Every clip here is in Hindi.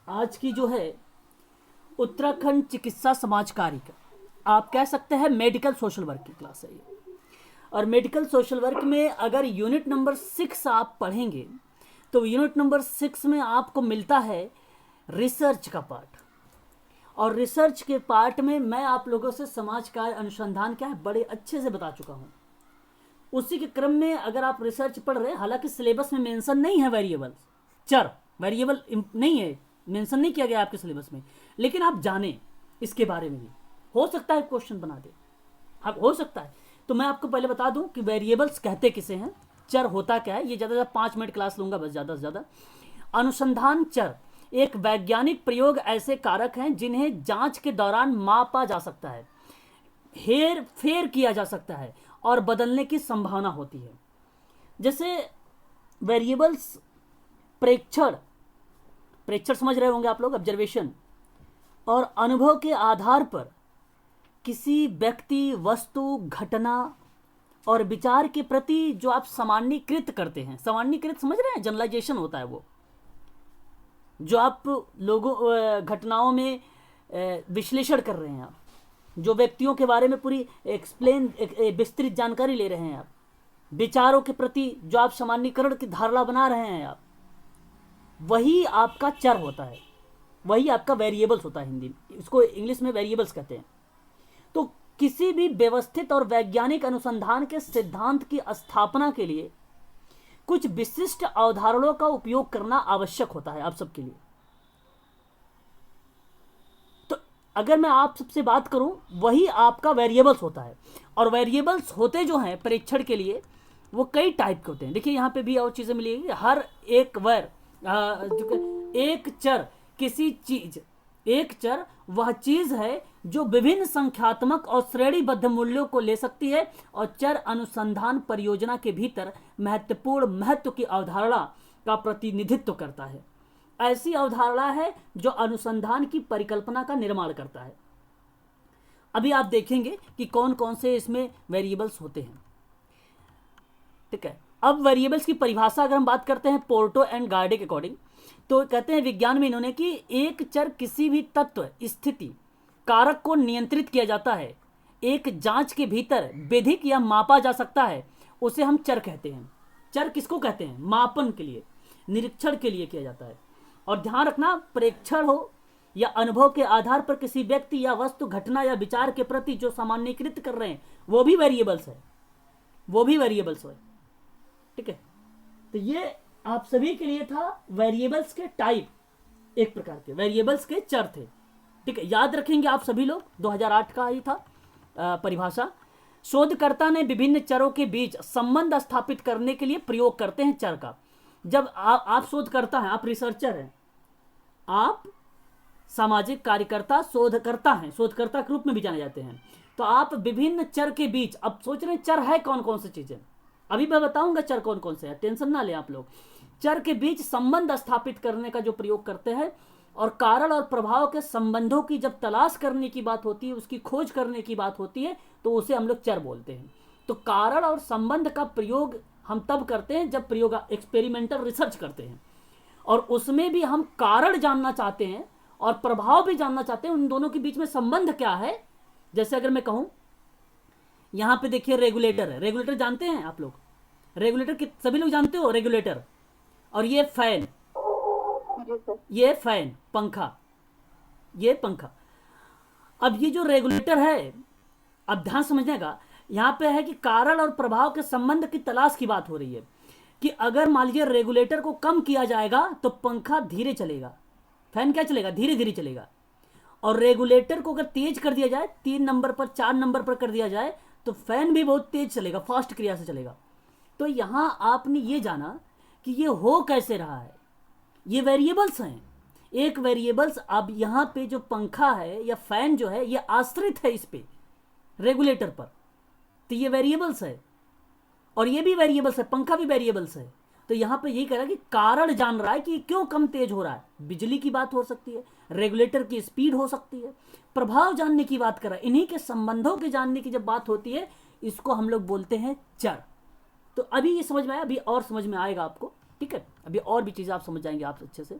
आज की जो है उत्तराखंड चिकित्सा समाज कार्य का आप कह सकते हैं मेडिकल सोशल वर्क की क्लास है ये। और मेडिकल सोशल वर्क में अगर यूनिट नंबर 6 आप पढ़ेंगे तो यूनिट नंबर 6 में आपको मिलता है रिसर्च का पार्ट। और रिसर्च के पार्ट में मैं आप लोगों से समाज कार्य अनुसंधान क्या है बड़े अच्छे से बता चुका हूँ। उसी के क्रम में अगर आप रिसर्च पढ़ रहे हैं, हालांकि सिलेबस में मेंशन नहीं है वेरिएबल, चर वेरिएबल नहीं है, मेंशन नहीं किया गया आपके सिलेबस में, लेकिन आप जाने इसके बारे में भी हो सकता है क्वेश्चन बना दे, अब हो सकता है। तो मैं आपको पहले बता दूं कि वेरिएबल्स कहते किसे हैं, चर होता क्या है। ये ज़्यादा से 5 मिनट क्लास लूंगा बस, ज़्यादा से ज़्यादा। अनुसंधान चर एक वैज्ञानिक प्रयोग ऐसे कारक हैं जिन्हें जांच के दौरान मापा जा सकता है, हेर फेर किया जा सकता है और बदलने की संभावना होती है। जैसे वेरिएबल्स प्रेक्षण, प्रेक्षण समझ रहे होंगे आप लोग, ऑब्जर्वेशन, और अनुभव के आधार पर किसी व्यक्ति, वस्तु, घटना और विचार के प्रति जो आप सामान्यीकृत करते हैं, सामान्यीकृत समझ रहे हैं, जनरलाइजेशन होता है वो, जो आप लोगों घटनाओं में विश्लेषण कर रहे हैं, आप जो व्यक्तियों के बारे में पूरी विस्तृत जानकारी ले रहे हैं, आप विचारों के प्रति जो आप सामान्यीकरण की धारणा बना रहे हैं, आप वही आपका चर होता है, वही आपका वेरिएबल्स होता है। हिंदी इसको इंग्लिश में वेरिएबल्स कहते हैं। तो किसी भी व्यवस्थित और वैज्ञानिक अनुसंधान के सिद्धांत की स्थापना के लिए कुछ विशिष्ट अवधारणाओं का उपयोग करना आवश्यक होता है आप सबके लिए। तो अगर मैं आप सबसे बात करूं, वही आपका वेरिएबल्स होता है। और वेरिएबल्स होते जो हैं परीक्षण के लिए वो कई टाइप के होते हैं। देखिए यहाँ पे भी और चीज़ें मिलेगी। हर एक एक चर किसी चीज, एक चर वह चीज है जो विभिन्न संख्यात्मक और श्रेणीबद्ध मूल्यों को ले सकती है और चर अनुसंधान परियोजना के भीतर महत्वपूर्ण महत्व की अवधारणा का प्रतिनिधित्व करता है। ऐसी अवधारणा है जो अनुसंधान की परिकल्पना का निर्माण करता है। अभी आप देखेंगे कि कौन कौन से इसमें वेरिएबल्स होते हैं, ठीक है। अब वेरिएबल्स की परिभाषा अगर हम बात करते हैं पोर्टो एंड गार्डे के अकॉर्डिंग, तो कहते हैं विज्ञान में इन्होंने कि एक चर किसी भी तत्व, स्थिति, कारक को नियंत्रित किया जाता है, एक जांच के भीतर विधिक या मापा जा सकता है, उसे हम चर कहते हैं। चर किसको कहते हैं? मापन के लिए, निरीक्षण के लिए किया जाता है। और ध्यान रखना, प्रेक्षण हो या अनुभव के आधार पर किसी व्यक्ति या वस्तु, घटना या विचार के प्रति जो सामान्यीकृत कर रहे हैं वो भी वेरिएबल्स है, वो भी वेरिएबल्स है, ठीक है। तो ये आप सभी के लिए था वेरिएबल्स के टाइप, एक प्रकार के वेरिएबल्स के चर थे, ठीक है। याद रखेंगे आप सभी लोग, 2008 का ही था परिभाषा। शोधकर्ता ने विभिन्न चरों के बीच संबंध स्थापित करने के लिए प्रयोग करते हैं चर का। जब आप शोधकर्ता हैं, आप रिसर्चर हैं, आप सामाजिक कार्यकर्ता, शोधकर्ता हैं, शोधकर्ता के रूप में भी जाने जाते हैं, तो आप विभिन्न चर के बीच, अब सोच रहे हैं चर है कौन कौन सी चीजें, अभी मैं बताऊंगा चर कौन कौन से है, टेंशन ना ले आप लोग। चर के बीच संबंध स्थापित करने का जो प्रयोग करते हैं, और कारण और प्रभाव के संबंधों की जब तलाश करने की बात होती है, उसकी खोज करने की बात होती है, तो उसे हम लोग चर बोलते हैं। तो कारण और संबंध का प्रयोग हम तब करते हैं जब प्रयोग एक्सपेरिमेंटल रिसर्च करते हैं, और उसमें भी हम कारण जानना चाहते हैं और प्रभाव भी जानना चाहते हैं, उन दोनों के बीच में संबंध क्या है। जैसे अगर मैं कहूं, यहां पे देखिए रेगुलेटर है, रेगुलेटर जानते हैं आप लोग, रेगुलेटर सभी लोग जानते हो, रेगुलेटर। और ये फैन, ये फैन, पंखा, ये पंखा। अब ये जो रेगुलेटर है, अब ध्यान समझने का, यहां पे है कि कारण और प्रभाव के संबंध की तलाश की बात हो रही है, कि अगर मान लीजिए रेगुलेटर को कम किया जाएगा तो पंखा धीरे चलेगा, फैन क्या चलेगा, धीरे धीरे चलेगा। और रेगुलेटर को अगर तेज कर दिया जाए, 3 नंबर पर, 4 नंबर पर कर दिया जाए, तो फैन भी बहुत तेज चलेगा, फास्ट क्रिया से चलेगा। तो यहां आपने ये जाना कि ये हो कैसे रहा है, ये वेरिएबल्स हैं। एक वेरिएबल्स, अब यहां पे जो पंखा है या फैन जो है, ये आश्रित है इस पे, रेगुलेटर पर, तो ये वेरिएबल्स है। और ये भी वेरिएबल्स है, पंखा भी वेरिएबल्स है। तो यहां पे यही कह रहा है कि कारण जान रहा है कि क्यों कम तेज हो रहा है, बिजली की बात हो सकती है, रेगुलेटर की स्पीड हो सकती है, प्रभाव जानने की बात कर रहा है। इन्हीं के संबंधों के जानने की जब बात होती है, इसको हम लोग बोलते हैं चर। तो अभी ये समझ में आया, अभी और समझ में आएगा आपको, ठीक है। अभी और भी चीजें आप समझ जाएंगे आप अच्छे से।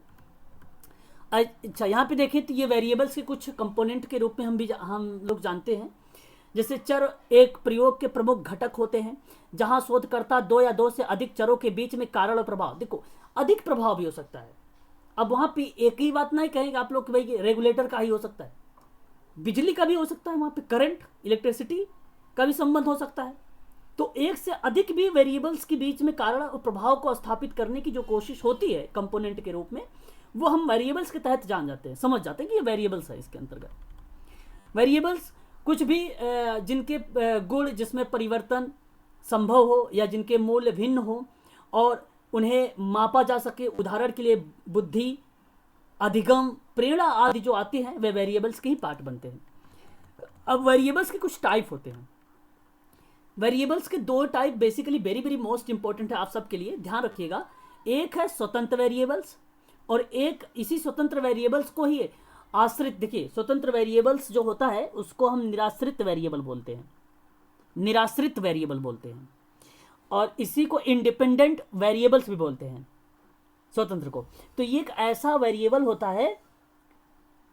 अच्छा, यहाँ पे देखें तो ये वेरिएबल्स के कुछ कंपोनेंट के रूप में हम लोग जानते हैं। जैसे चर एक प्रयोग के प्रमुख घटक होते हैं, जहां शोधकर्ता दो या दो से अधिक चरों के बीच में कारण और प्रभाव, देखो अधिक प्रभाव भी हो सकता है। अब वहां पे एक ही बात नहीं कहेंगे आप लोग कि भाई रेगुलेटर का ही हो सकता है, बिजली का भी हो सकता है, वहां पे करंट इलेक्ट्रिसिटी का भी संबंध हो सकता है। तो एक से अधिक भी वेरिएबल्स के बीच में कारण और प्रभाव को स्थापित करने की जो कोशिश होती है कंपोनेंट के रूप में, वो हम वेरिएबल्स के तहत जान जाते हैं, समझ जाते हैं कि ये वेरिएबल्स है। इसके अंतर्गत वेरिएबल्स कुछ भी जिनके गुण जिसमें परिवर्तन संभव हो या जिनके मूल्य भिन्न हो और उन्हें मापा जा सके, उदाहरण के लिए बुद्धि, अधिगम, प्रेरणा आदि जो आती हैं वे वेरिएबल्स के ही पार्ट बनते हैं। अब वेरिएबल्स के कुछ टाइप होते हैं। वेरिएबल्स के दो type basically very very most important है आप सबके लिए, ध्यान रखिएगा। एक है स्वतंत्र वेरिएबल्स और एक इसी स्वतंत्र वेरिएबल्स को ही आश्रित, देखिए स्वतंत्र वेरिएबल्स जो होता है उसको हम निराश्रित वेरिएबल बोलते हैं, निराश्रित वेरिएबल बोलते हैं, और इसी को इंडिपेंडेंट वेरिएबल्स भी बोलते हैं स्वतंत्र को। तो ये एक ऐसा वेरिएबल होता है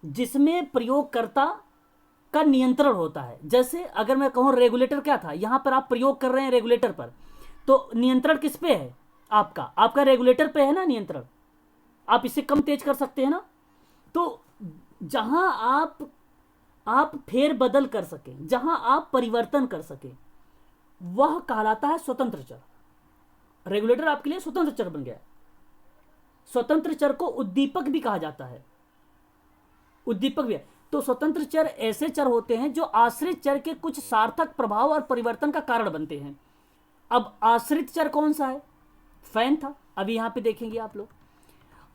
जिसमें प्रयोगकर्ता का नियंत्रण होता है। जैसे अगर मैं कहूं रेगुलेटर क्या था, यहां पर आप प्रयोग कर रहे हैं रेगुलेटर पर, तो नियंत्रण किस पे है? आपका रेगुलेटर पे है ना नियंत्रण। आप इसे कम तेज कर सकते हैं ना। तो जहां आप फेर बदल कर सके, जहां आप परिवर्तन कर सके, वह कहलाता है स्वतंत्र चर। रेगुलेटर आपके लिए स्वतंत्र चर बन गया। स्वतंत्र चर को उद्दीपक भी कहा जाता है, उद्दीपक भी है। तो स्वतंत्र चर ऐसे चर होते हैं जो आश्रित चर के कुछ सार्थक प्रभाव और परिवर्तन का कारण बनते हैं। अब आश्रित चर कौन सा है? फैन था, अभी यहां पे देखेंगे आप लोग।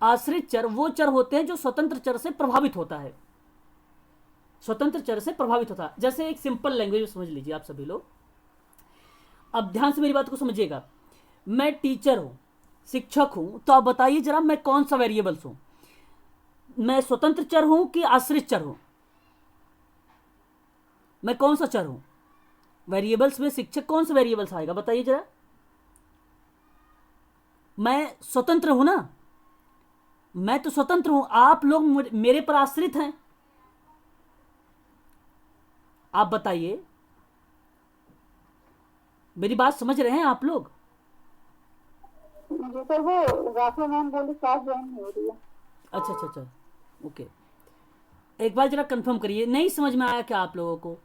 आश्रित चर वो चर होते हैं जो स्वतंत्र चर से प्रभावित होता है, स्वतंत्र चर से प्रभावित होता है। जैसे एक सिंपल लैंग्वेज में समझ लीजिए आप सभी लोग, अब ध्यान से मेरी बात को समझिएगा। मैं टीचर हूं, शिक्षक हूं, तो आप बताइए जरा मैं कौन सा वेरिएबल्स हूं? मैं स्वतंत्र चर हूं कि आश्रित चर हूं? मैं कौन सा चर हूं? वेरिएबल्स में शिक्षक कौन सा वेरिएबल्स आएगा बताइए जरा। मैं स्वतंत्र हूं ना, मैं तो स्वतंत्र हूं, आप लोग मेरे पर आश्रित हैं। आप बताइए, मेरी बात समझ रहे हैं आप लोग? जी सर, वो राफा मैम बोली क्लास ज्वाइन हो रही है। अच्छा अच्छा अच्छा, ओके। एक बार जरा कंफर्म करिए, नहीं समझ में आया क्या आप लोगों को?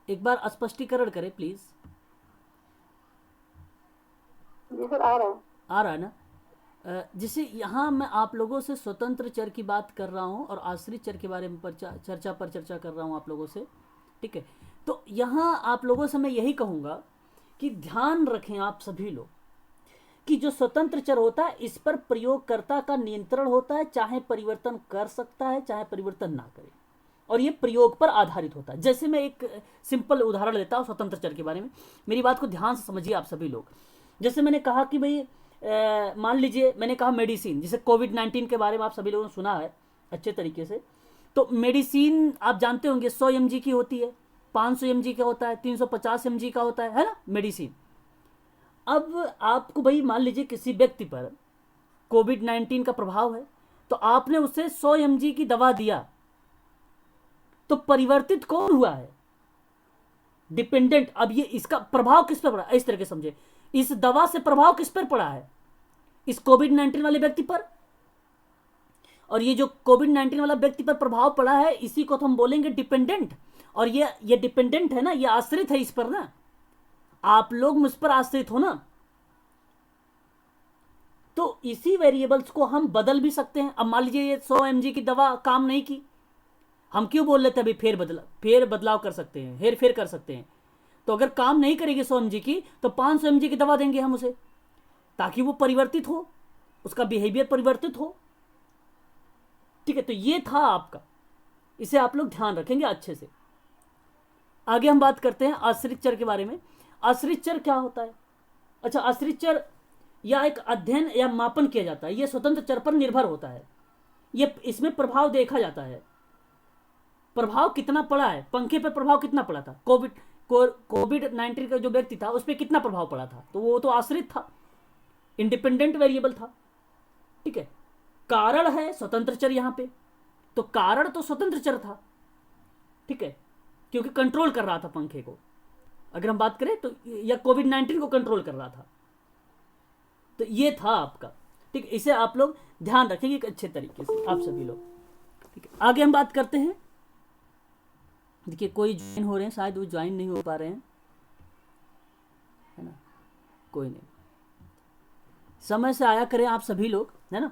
एक बार स्पष्टीकरण करें प्लीज। जी सर, आ रहा है। आ रहा है ना? जिसे यहाँ मैं आप लोगों से स्वतंत्र चर की बात कर रहा हूँ और आश्रित चर के बारे में चर्चा कर रहा हूँ आप लोगों से, ठीक है। तो यहाँ आप लोगों से मैं यही कहूँगा कि ध्यान रखें आप सभी लोग कि जो स्वतंत्र चर होता है इस पर प्रयोगकर्ता का नियंत्रण होता है, चाहे परिवर्तन कर सकता है चाहे परिवर्तन ना करे, और ये प्रयोग पर आधारित होता है। जैसे मैं एक सिंपल उदाहरण लेता हूँ स्वतंत्र चर के बारे में, मेरी बात को ध्यान से समझिए आप सभी लोग। जैसे मैंने कहा कि भाई मान लीजिए मैंने कहा मेडिसिन, जैसे कोविड-19 के बारे में आप सभी लोगों ने सुना है अच्छे तरीके से। तो मेडिसिन आप जानते होंगे 100 mg की होती है, 500 mg का होता है, 350 mg का होता है ना मेडिसिन। अब आपको भाई मान लीजिए किसी व्यक्ति पर कोविड-19 का प्रभाव है, तो आपने उसे 100 mg की दवा दिया, तो परिवर्तित कौन हुआ है? डिपेंडेंट। अब ये इसका प्रभाव किस पर पड़ा, इस तरह के समझे, इस दवा से प्रभाव किस पर पड़ा है? इस कोविड-19 वाले व्यक्ति पर। और ये जो कोविड-19 वाला व्यक्ति पर प्रभाव पड़ा है, इसी को तो हम बोलेंगे डिपेंडेंट। और ये डिपेंडेंट है ना, ये आश्रित है इस पर ना, आप लोग मुझ पर आश्रित हो ना। तो इसी वेरिएबल्स को हम बदल भी सकते हैं। अब मान लीजिए ये 100 mg की दवा काम नहीं की, हम क्यों बोल लेते हैं अभी फेर बदलाव कर सकते हैं, हेर फेर कर सकते हैं। तो अगर काम नहीं करेगी 100 mg की, तो 500 mg की दवा देंगे हम उसे, ताकि वो परिवर्तित हो, उसका बिहेवियर परिवर्तित हो, ठीक है। तो ये था आपका, इसे आप लोग ध्यान रखेंगे अच्छे से। आगे हम बात करते हैं आश्रित चर के बारे में। आश्रित चर क्या होता है? अच्छा, आश्रित चर या एक अध्ययन या मापन किया जाता है, यह स्वतंत्र चर पर निर्भर होता है। ये इसमें प्रभाव देखा जाता है, प्रभाव कितना पड़ा है, पंखे पर प्रभाव कितना पड़ा था, कोविड-19 का जो व्यक्ति था उस पर कितना प्रभाव पड़ा था, तो वो तो आश्रित था, इंडिपेंडेंट वेरिएबल था, ठीक है। कारण है स्वतंत्र चर यहां पे, तो कारण तो स्वतंत्र चर था, ठीक है, क्योंकि कंट्रोल कर रहा था पंखे को, अगर हम बात करें तो, या कोविड-19 को कंट्रोल कर रहा था, तो ये था आपका, ठीक है। इसे आप लोग ध्यान रखेंगे एक अच्छे तरीके से, आप सभी लोग, ठीक है। आगे हम बात करते हैं। देखिए कोई ज्वाइन हो रहे हैं, शायद वो ज्वाइन नहीं हो पा रहे हैं, है ना, कोई नहीं, समय से आया करें आप सभी लोग, है ना।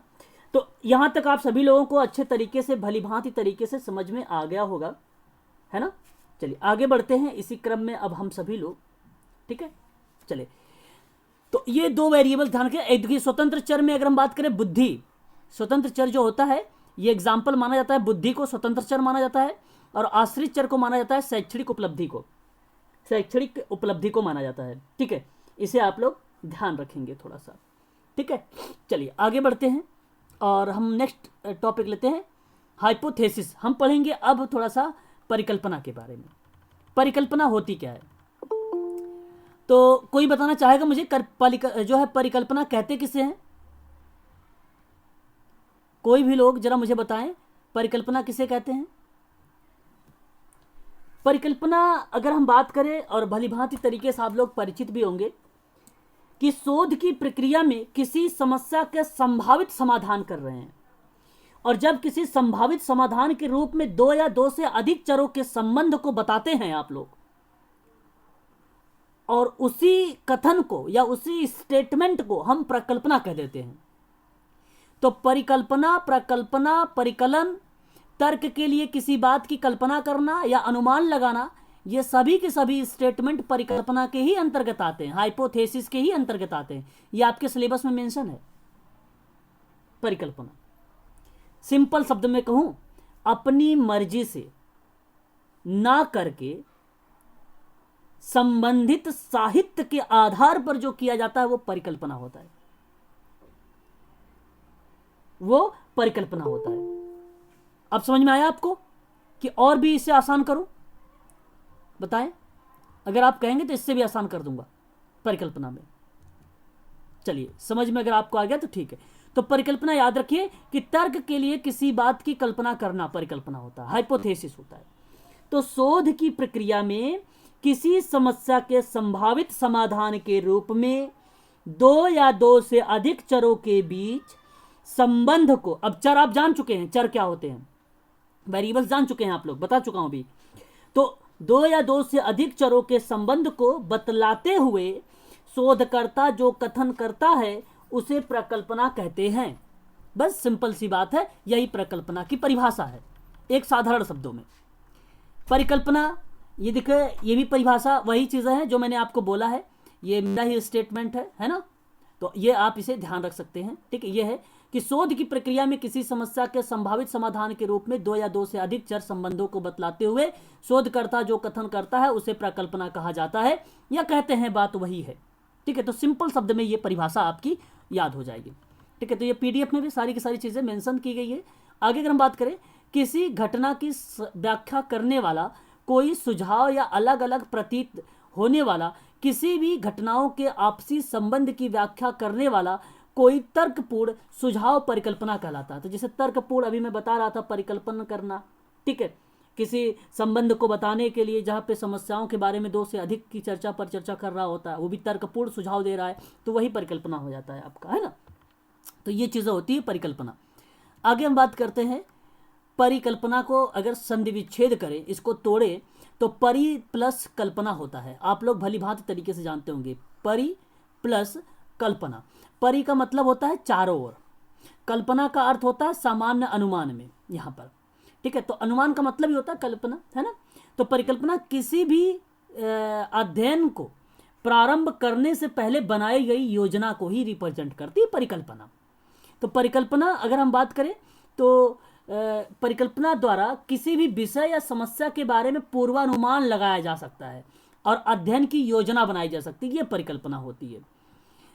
तो यहां तक आप सभी लोगों को अच्छे तरीके से, भली भांति तरीके से समझ में आ गया होगा, है ना। चलिए आगे बढ़ते हैं इसी क्रम में अब हम सभी लोग, ठीक है। चलिए, तो ये दो वेरिएबल ध्यान रखें। एक देखिए स्वतंत्र चर में अगर हम बात करें बुद्धि, स्वतंत्र चर जो होता है ये एग्जाम्पल माना जाता है, बुद्धि को स्वतंत्र चर माना जाता है, और आश्रित चर को माना जाता है शैक्षणिक उपलब्धि को, शैक्षणिक उपलब्धि को माना जाता है, ठीक है। इसे आप लोग ध्यान रखेंगे थोड़ा सा, ठीक है। चलिए आगे बढ़ते हैं और हम नेक्स्ट टॉपिक लेते हैं, हाइपोथेसिस। हम पढ़ेंगे अब थोड़ा सा परिकल्पना के बारे में। परिकल्पना होती क्या है, तो कोई बताना चाहेगा मुझे, जो है परिकल्पना कहते किसे हैं? कोई भी लोग जरा मुझे बताएं, परिकल्पना किसे कहते हैं? परिकल्पना अगर हम बात करें, और भली भांति तरीके से आप लोग परिचित भी होंगे, कि शोध की प्रक्रिया में किसी समस्या के संभावित समाधान कर रहे हैं, और जब किसी संभावित समाधान के रूप में दो या दो से अधिक चरों के संबंध को बताते हैं आप लोग, और उसी कथन को या उसी स्टेटमेंट को हम प्रकल्पना कह देते हैं। तो परिकल्पना, प्रकल्पना, परिकलन, तर्क के लिए किसी बात की कल्पना करना या अनुमान लगाना, ये सभी के सभी स्टेटमेंट परिकल्पना के ही अंतर्गत आते हैं, हाइपोथेसिस के ही अंतर्गत आते हैं। ये आपके सिलेबस में मेंशन है। परिकल्पना सिंपल शब्द में कहूं, अपनी मर्जी से ना करके संबंधित साहित्य के आधार पर जो किया जाता है वो परिकल्पना होता है, वो परिकल्पना होता है। अब समझ में आया आपको कि और भी इसे आसान करूं? बताएं, अगर आप कहेंगे तो इससे भी आसान कर दूंगा परिकल्पना में। चलिए समझ में अगर आपको आ गया तो ठीक है। तो परिकल्पना याद रखिए कि तर्क के लिए किसी बात की कल्पना करना परिकल्पना होता है, हाइपोथेसिस होता है। तो शोध की प्रक्रिया में किसी समस्या के संभावित समाधान के रूप में दो या दो से अधिक चरों के बीच संबंध को, अब चर आप जान चुके हैं, चर क्या होते हैं, वेरिएबल्स जान चुके हैं आप लोग, बता चुका हूं अभी। तो दो या दो से अधिक चरों के संबंध को बतलाते हुए शोधकर्ता जो कथन करता है उसे प्रकल्पना कहते हैं। बस सिंपल सी बात है, यही प्रकल्पना की परिभाषा है एक साधारण शब्दों में। परिकल्पना, ये देखिए ये भी परिभाषा वही चीजें हैं जो मैंने आपको बोला है, ये मेरा ही स्टेटमेंट है ना। तो ये आप इसे ध्यान रख सकते हैं, ठीक है। ये है कि शोध की प्रक्रिया में किसी समस्या के संभावित समाधान के रूप में दो या दो से अधिक चर संबंधों को बतलाते हुए शोधकर्ता जो कथन करता है उसे प्रकल्पना कहा जाता है, या कहते हैं, बात वही है, ठीक है। तो सिंपल शब्द में ये परिभाषा आपकी याद हो जाएगी, ठीक है। तो ये पीडीएफ में भी सारी की सारी चीजें मेंशन की गई है। आगे अगर हम बात करें, किसी घटना की व्याख्या करने वाला कोई सुझाव या अलग अलग प्रतीत होने वाला, किसी भी घटनाओं के आपसी संबंध की व्याख्या करने वाला कोई तर्कपूर्ण सुझाव परिकल्पना कहलाता है। तो जैसे तर्कपूर्ण अभी मैं बता रहा था, परिकल्पना करना, ठीक है, किसी संबंध को बताने के लिए जहाँ पे समस्याओं के बारे में दो से अधिक की चर्चा पर चर्चा कर रहा होता है, वो भी तर्कपूर्ण सुझाव दे रहा है, तो वही परिकल्पना हो जाता है आपका, है ना। तो ये चीज़ें होती है परिकल्पना। आगे हम बात करते हैं परिकल्पना को अगर संधि विच्छेद करें, इसको तोड़े, तो परि प्लस कल्पना होता है। आप लोग भली भांति तरीके से जानते होंगे, परि प्लस कल्पना। परि का मतलब होता है चारों ओर, कल्पना का अर्थ होता है सामान्य अनुमान में यहाँ पर, ठीक है। तो अनुमान का मतलब ही होता है कल्पना, है ना। तो परिकल्पना किसी भी अध्ययन को प्रारंभ करने से पहले बनाई गई योजना को ही रिप्रेजेंट करती है परिकल्पना। तो परिकल्पना अगर हम बात करें तो परिकल्पना द्वारा किसी भी विषय या समस्या के बारे में पूर्वानुमान लगाया जा सकता है और अध्ययन की योजना बनाई जा सकती है, ये परिकल्पना होती है।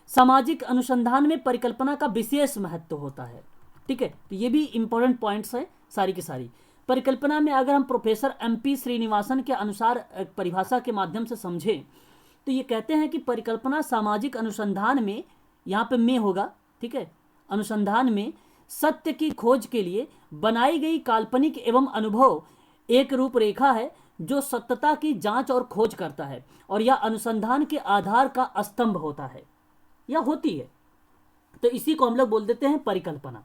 सामाजिक अनुसंधान में परिकल्पना का विशेष महत्व होता है, ठीक है। तो ये भी इंपॉर्टेंट पॉइंट्स हैं सारी की सारी। परिकल्पना में अगर हम प्रोफेसर MP श्रीनिवासन के अनुसार परिभाषा के माध्यम से समझें तो ये कहते हैं कि परिकल्पना सामाजिक अनुसंधान में, यहाँ पे में होगा, ठीक है, अनुसंधान में सत्य की खोज के लिए बनाई गई काल्पनिक एवं अनुभव एक रूपरेखा है जो सत्यता की जांच और खोज करता है, और यह अनुसंधान के आधार का स्तंभ होता है या होती है। तो इसी को हम लोग बोल देते हैं परिकल्पना।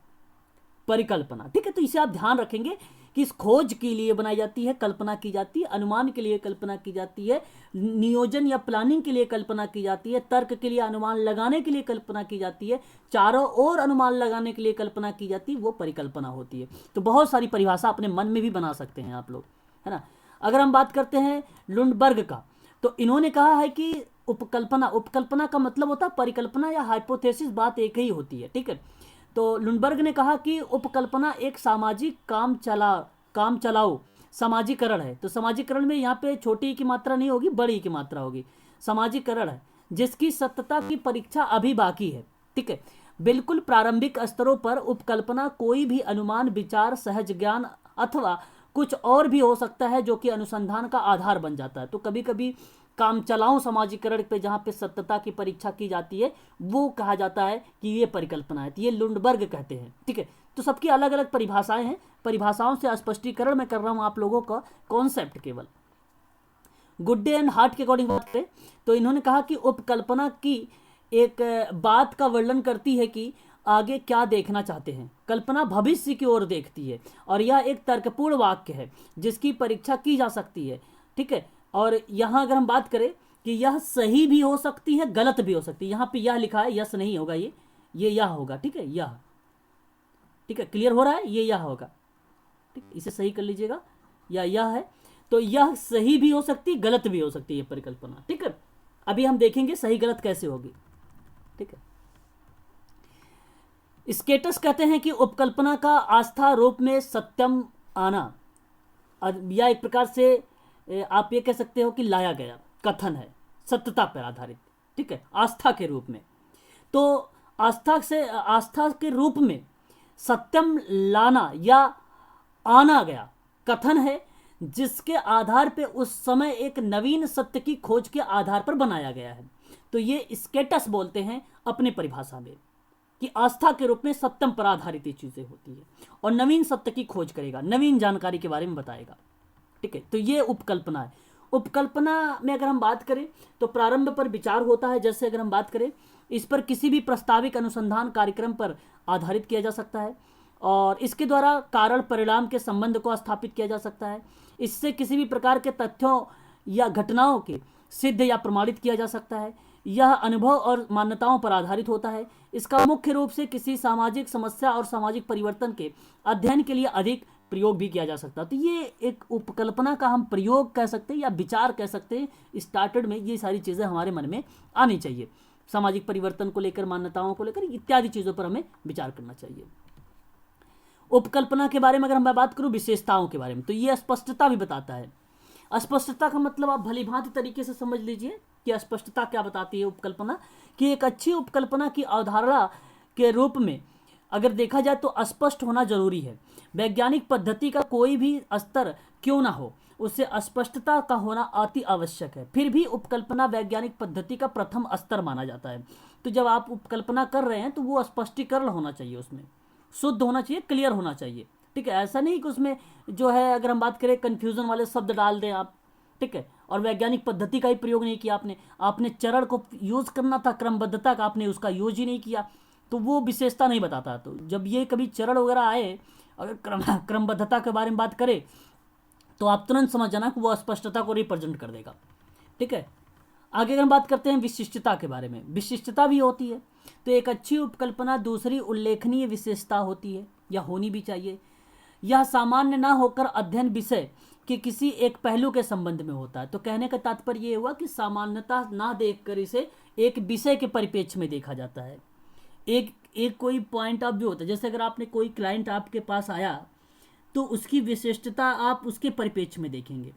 परिकल्पना, ठीक है। तो इसे आप ध्यान रखेंगे कि इस खोज के लिए बनाई जाती है, कल्पना की जाती है, अनुमान के लिए कल्पना की जाती है, नियोजन या प्लानिंग के लिए कल्पना की जाती है, तर्क के लिए अनुमान लगाने के लिए कल्पना की जाती है, चारों ओर अनुमान लगाने के लिए कल्पना की जाती है, वो परिकल्पना होती है। तो बहुत सारी परिभाषा अपने मन में भी बना सकते हैं आप लोग, है ना। अगर हम बात करते हैं लुंडबर्ग का, तो इन्होंने कहा है कि उपकल्पना, उपकल्पना का मतलब होता है परिकल्पना या हाइपोथेसिस, बात एक ही होती है, ठीक है। तो लुंडबर्ग ने कहा कि उपकल्पना एक सामाजिक काम चलाओ समाजीकरण है। तो समाजीकरण में यहाँ पे छोटी की मात्रा नहीं होगी, बड़ी की मात्रा होगी। समाजीकरण है जिसकी सत्यता की परीक्षा अभी बाकी है, ठीक है। बिल्कुल प्रारंभिक स्तरों पर उपकल्पना कोई भी अनुमान, विचार, सहज ज्ञान अथवा कुछ और भी हो सकता है जो कि अनुसंधान का आधार बन जाता है। तो कभी कभी काम चलाओ समाजीकरण पे जहाँ पे सत्यता की परीक्षा की जाती है, वो कहा जाता है कि ये परिकल्पना है। तो ये लुंडबर्ग कहते हैं, ठीक है। तो सबकी अलग अलग परिभाषाएं हैं, परिभाषाओं से स्पष्टीकरण मैं कर रहा हूँ आप लोगों का, कॉन्सेप्ट केवल। गुड्डे एंड हार्ट के अकॉर्डिंग बात करें तो इन्होंने कहा कि उपकल्पना की एक बात का वर्णन करती है कि आगे क्या देखना चाहते हैं। कल्पना भविष्य की ओर देखती है और यह एक तर्कपूर्ण वाक्य है जिसकी परीक्षा की जा सकती है, ठीक है। और यहाँ अगर हम बात करें कि यह सही भी हो सकती है, गलत भी हो सकती है। यहाँ पे यह लिखा है, यस नहीं होगा, ये यह होगा, ठीक है, यह, ठीक है। क्लियर हो रहा है, ये यह होगा, ठीक, इसे सही कर लीजिएगा, या यह है। तो यह सही भी हो सकती, गलत भी हो सकती है परिकल्पना, ठीक है। अभी हम देखेंगे सही गलत कैसे होगी, ठीक है। स्केटस कहते हैं कि उपकल्पना का आस्था रूप में सत्यम आना, या एक प्रकार से आप ये कह सकते हो कि लाया गया कथन है, सत्यता पर आधारित, ठीक है, आस्था के रूप में। तो आस्था के रूप में सत्यम लाना या आना गया कथन है जिसके आधार पे उस समय एक नवीन सत्य की खोज के आधार पर बनाया गया है। तो ये स्केटस बोलते हैं अपने परिभाषा में कि आस्था के रूप में सत्यम पर आधारित ये चीजें होती है और नवीन सत्य की खोज करेगा, नवीन जानकारी के बारे में बताएगा, ठीक है। तो ये उपकल्पना है। उपकल्पना में अगर हम बात करें तो प्रारंभ पर विचार होता है। जैसे अगर हम बात करें, इस पर किसी भी प्रस्ताविक अनुसंधान कार्यक्रम पर आधारित किया जा सकता है और इसके द्वारा कारण परिणाम के संबंध को स्थापित किया जा सकता है। इससे किसी भी प्रकार के तथ्यों या घटनाओं के सिद्ध या प्रमाणित किया जा सकता है। यह अनुभव और मान्यताओं पर आधारित होता है। इसका मुख्य रूप से किसी सामाजिक समस्या और सामाजिक परिवर्तन के अध्ययन के लिए अधिक प्रयोग भी किया जा सकता है। तो ये एक उपकल्पना का हम प्रयोग कह सकते हैं या विचार कह सकते हैं। स्टार्टेड में ये सारी चीज़ें हमारे मन में आनी चाहिए, सामाजिक परिवर्तन को लेकर, मान्यताओं को लेकर, इत्यादि चीज़ों पर हमें विचार करना चाहिए। उपकल्पना के बारे में अगर हम बात करूं, विशेषताओं के बारे में, तो ये स्पष्टता भी बताता है। अस्पष्टता का मतलब आप भली भांति तरीके से समझ लीजिए कि अस्पष्टता क्या बताती है उपकल्पना, कि एक अच्छी उपकल्पना की अवधारणा के रूप में अगर देखा जाए तो अस्पष्ट होना जरूरी है। वैज्ञानिक पद्धति का कोई भी स्तर क्यों ना हो, उससे अस्पष्टता का होना अति आवश्यक है। फिर भी उपकल्पना वैज्ञानिक पद्धति का प्रथम स्तर माना जाता है। तो जब आप उपकल्पना कर रहे हैं तो वो स्पष्टीकरण होना चाहिए, उसमें शुद्ध होना चाहिए, क्लियर होना चाहिए, ठीक है। ऐसा नहीं कि उसमें जो है अगर हम बात करें कन्फ्यूजन वाले शब्द डाल दें आप, ठीक है, और वैज्ञानिक पद्धति का ही प्रयोग नहीं किया आपने चरण को यूज करना था, क्रमबद्धता का, आपने उसका यूज ही नहीं किया, तो वो विशेषता नहीं बताता। तो जब ये कभी चरण वगैरह आए, अगर क्रमबद्धता के बारे में बात करें तो आप तुरंत समझ जाना कि वो स्पष्टता को रिप्रेजेंट कर देगा, ठीक है। आगे अगर हम बात करते हैं विशिष्टता के बारे में, विशिष्टता भी होती है। तो एक अच्छी उपकल्पना दूसरी उल्लेखनीय विशेषता होती है या होनी भी चाहिए। यह सामान्य ना होकर अध्ययन विषय के किसी एक पहलू के संबंध में होता है। तो कहने का तात्पर्य ये हुआ कि सामान्यता ना देखकर इसे एक विषय के परिप्रेक्ष्य में देखा जाता है। एक कोई पॉइंट ऑफ व्यू होता है। जैसे अगर आपने कोई क्लाइंट आपके पास आया तो उसकी विशिष्टता आप उसके परिप्रेक्ष्य में देखेंगे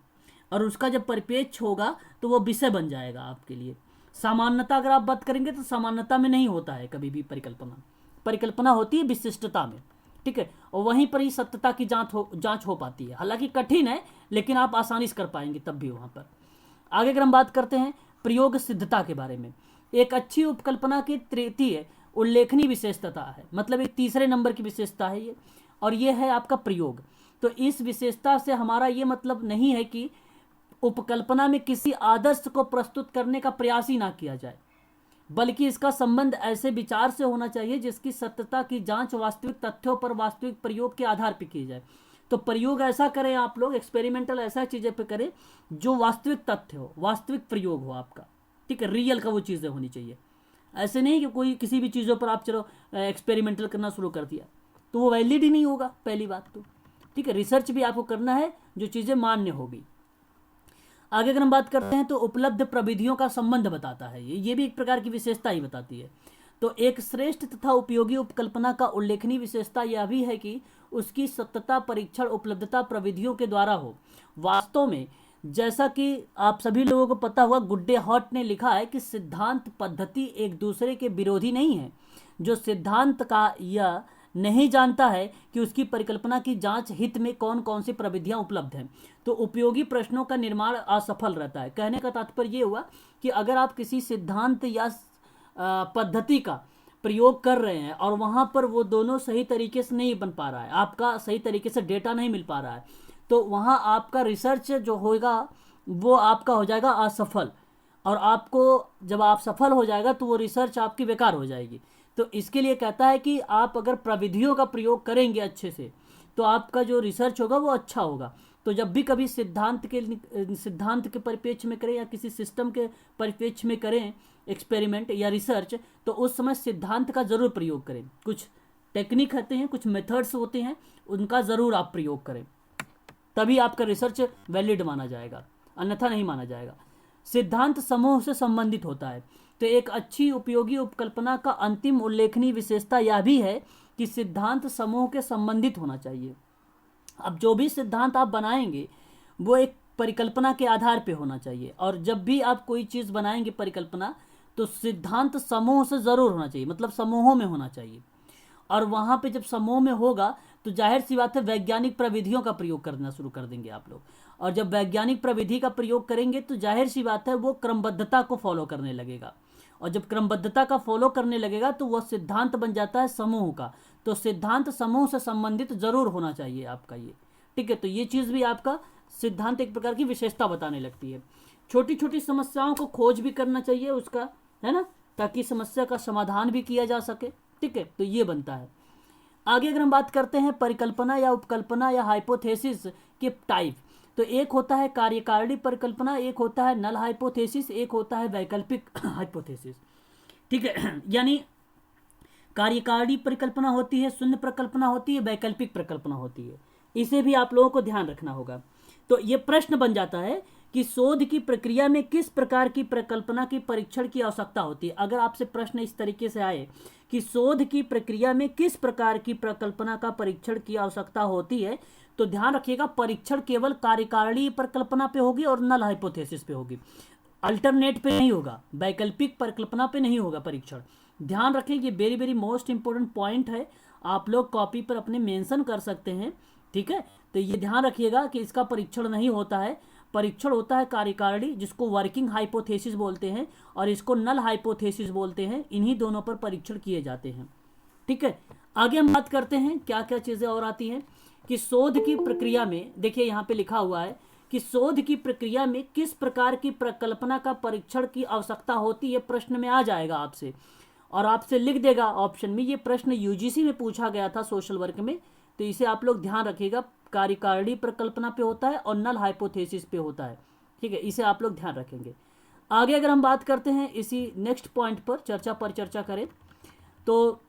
और उसका जब परिप्रेक्ष्य होगा तो वो विषय बन जाएगा आपके लिए। सामान्यता अगर आप बात करेंगे तो सामान्यता में नहीं होता है कभी भी परिकल्पना होती है विशिष्टता में, ठीक है। और वहीं पर ही सत्यता की जांच हो पाती है। हालांकि कठिन है लेकिन आप आसानी से कर पाएंगे तब भी वहां पर। आगे अगर हम बात करते हैं प्रयोग सिद्धता के बारे में, एक अच्छी उपकल्पना की तृतीय उल्लेखनीय विशेषता है, मतलब एक तीसरे नंबर की विशेषता है ये, और ये है आपका प्रयोग। तो इस विशेषता से हमारा ये मतलब नहीं है कि उपकल्पना में किसी आदर्श को प्रस्तुत करने का प्रयास ही ना किया जाए, बल्कि इसका संबंध ऐसे विचार से होना चाहिए जिसकी सत्यता की जांच वास्तविक तथ्यों पर वास्तविक प्रयोग के आधार पर की जाए। तो प्रयोग ऐसा करें आप लोग, एक्सपेरिमेंटल ऐसा चीज़ें पे करें जो वास्तविक तथ्य हो, वास्तविक प्रयोग हो आपका, ठीक है, रियल का वो चीज़ें होनी चाहिए। ऐसे नहीं कि कोई किसी भी चीज़ों पर आप चलो एक्सपेरिमेंटल करना शुरू कर दिया तो वो वैलिड ही नहीं होगा, पहली बात तो, ठीक है। रिसर्च भी आपको करना है जो चीज़ें मान्य होगी। आगे अगर हम बात करते हैं तो उपलब्ध प्रविधियों का संबंध बताता है, ये भी एक प्रकार की विशेषता ही बताती है। तो एक श्रेष्ठ तथा उपयोगी उपकल्पना का उल्लेखनीय विशेषता यह भी है कि उसकी सत्यता परीक्षण उपलब्धता प्रविधियों के द्वारा हो। वास्तव में जैसा कि आप सभी लोगों को पता हुआ, गुड्डे हॉट ने लिखा है कि सिद्धांत पद्धति एक दूसरे के विरोधी नहीं है। जो सिद्धांत का यह नहीं जानता है कि उसकी परिकल्पना की जांच हित में कौन कौन सी प्रविधियां उपलब्ध हैं, तो उपयोगी प्रश्नों का निर्माण असफल रहता है। कहने का तात्पर्य ये हुआ कि अगर आप किसी सिद्धांत या पद्धति का प्रयोग कर रहे हैं और वहाँ पर वो दोनों सही तरीके से नहीं बन पा रहा है, आपका सही तरीके से डेटा नहीं मिल पा रहा है, तो वहाँ आपका रिसर्च जो होगा वो आपका हो जाएगा असफल, और आपको जब आप सफल हो जाएगा तो वो रिसर्च आपकी बेकार हो जाएगी। तो इसके लिए कहता है कि आप अगर प्रविधियों का प्रयोग करेंगे अच्छे से तो आपका जो रिसर्च होगा वो अच्छा होगा। तो जब भी कभी सिद्धांत के परिप्रेक्ष्य में करें या किसी सिस्टम के परिप्रेक्ष्य में करें एक्सपेरिमेंट या रिसर्च, तो उस समय सिद्धांत का ज़रूर प्रयोग करें। कुछ टेक्निक होते हैं, कुछ मेथड्स होते हैं, उनका ज़रूर आप प्रयोग करें, तभी आपका रिसर्च वैलिड माना जाएगा, अन्यथा नहीं माना जाएगा। सिद्धांत समूह से संबंधित होता है। तो एक अच्छी उपयोगी उपकल्पना का अंतिम उल्लेखनीय विशेषता यह भी है कि सिद्धांत समूह के संबंधित होना चाहिए। अब जो भी सिद्धांत आप बनाएंगे वो एक परिकल्पना के आधार पे होना चाहिए, और जब भी आप कोई चीज़ बनाएंगे परिकल्पना, तो सिद्धांत समूह से ज़रूर होना चाहिए, मतलब समूहों में होना चाहिए। और वहाँ पे जब समूह में होगा तो जाहिर सी बात है वैज्ञानिक प्रविधियों का प्रयोग करना शुरू कर देंगे आप लोग, और जब वैज्ञानिक प्रविधि का प्रयोग करेंगे तो जाहिर सी बात है वो क्रमबद्धता को फॉलो करने लगेगा, और जब क्रमबद्धता का फॉलो करने लगेगा तो वह सिद्धांत बन जाता है समूह का। तो सिद्धांत समूह से संबंधित जरूर होना चाहिए आपका ये, ठीक है। तो ये चीज़ भी आपका सिद्धांत एक प्रकार की विशेषता बताने लगती है। छोटी छोटी समस्याओं को खोज भी करना चाहिए उसका, है ना, ताकि समस्या का समाधान भी किया जा सके, ठीक है। तो ये बनता है। आगे अगर हम बात करते हैं परिकल्पना या उपकल्पना या हाइपोथेसिस के टाइप, तो एक होता है कार्यकारिणी परिकल्पना, एक होता है नल हाइपोथेसिस, एक होता है वैकल्पिक हाइपोथेसिस, ठीक है। यानी कार्यकारिणी परिकल्पना होती है, शून्य परिकल्पना होती है, वैकल्पिक परिकल्पना होती है। इसे भी आप लोगों को ध्यान रखना होगा। तो ये प्रश्न बन जाता है कि शोध की प्रक्रिया में किस प्रकार की परिकल्पना की परीक्षण की आवश्यकता होती है। अगर आपसे प्रश्न इस तरीके से आए कि शोध की प्रक्रिया में किस प्रकार की परिकल्पना का परीक्षण की आवश्यकता होती है, तो ध्यान रखिएगा परीक्षण केवल कार्यकारिणी परिकल्पना पे होगी और नल हाइपोथेसिस पे होगी, अल्टरनेट पे नहीं होगा, वैकल्पिक परिकल्पना पे नहीं होगा परीक्षण। ध्यान रखें, ये very very most important point है, आप लोग कॉपी पर अपने मेंशन कर सकते हैं, ठीक है। तो ये ध्यान रखिएगा कि इसका परीक्षण नहीं होता है, परीक्षण होता है कार्यकारिणी, जिसको वर्किंग हाइपोथेसिस बोलते हैं, और इसको नल हाइपोथेसिस बोलते हैं। इन्हीं दोनों पर परीक्षण किए जाते हैं, ठीक है। आगे हम बात करते हैं क्या क्या चीज़ें और आती हैं कि शोध की प्रक्रिया में, देखिए यहाँ पे लिखा हुआ है कि शोध की प्रक्रिया में किस प्रकार की परिकल्पना का परीक्षण की आवश्यकता होती है, प्रश्न में आ जाएगा आपसे, और आपसे लिख देगा ऑप्शन में। ये प्रश्न यूजीसी में पूछा गया था सोशल वर्क में, तो इसे आप लोग ध्यान रखिएगा, कार्यकारिणी परिकल्पना पे होता है और नल हाइपोथेसिस पे होता है, ठीक है। इसे आप लोग ध्यान रखेंगे। आगे अगर हम बात करते हैं इसी नेक्स्ट पॉइंट पर चर्चा करें, तो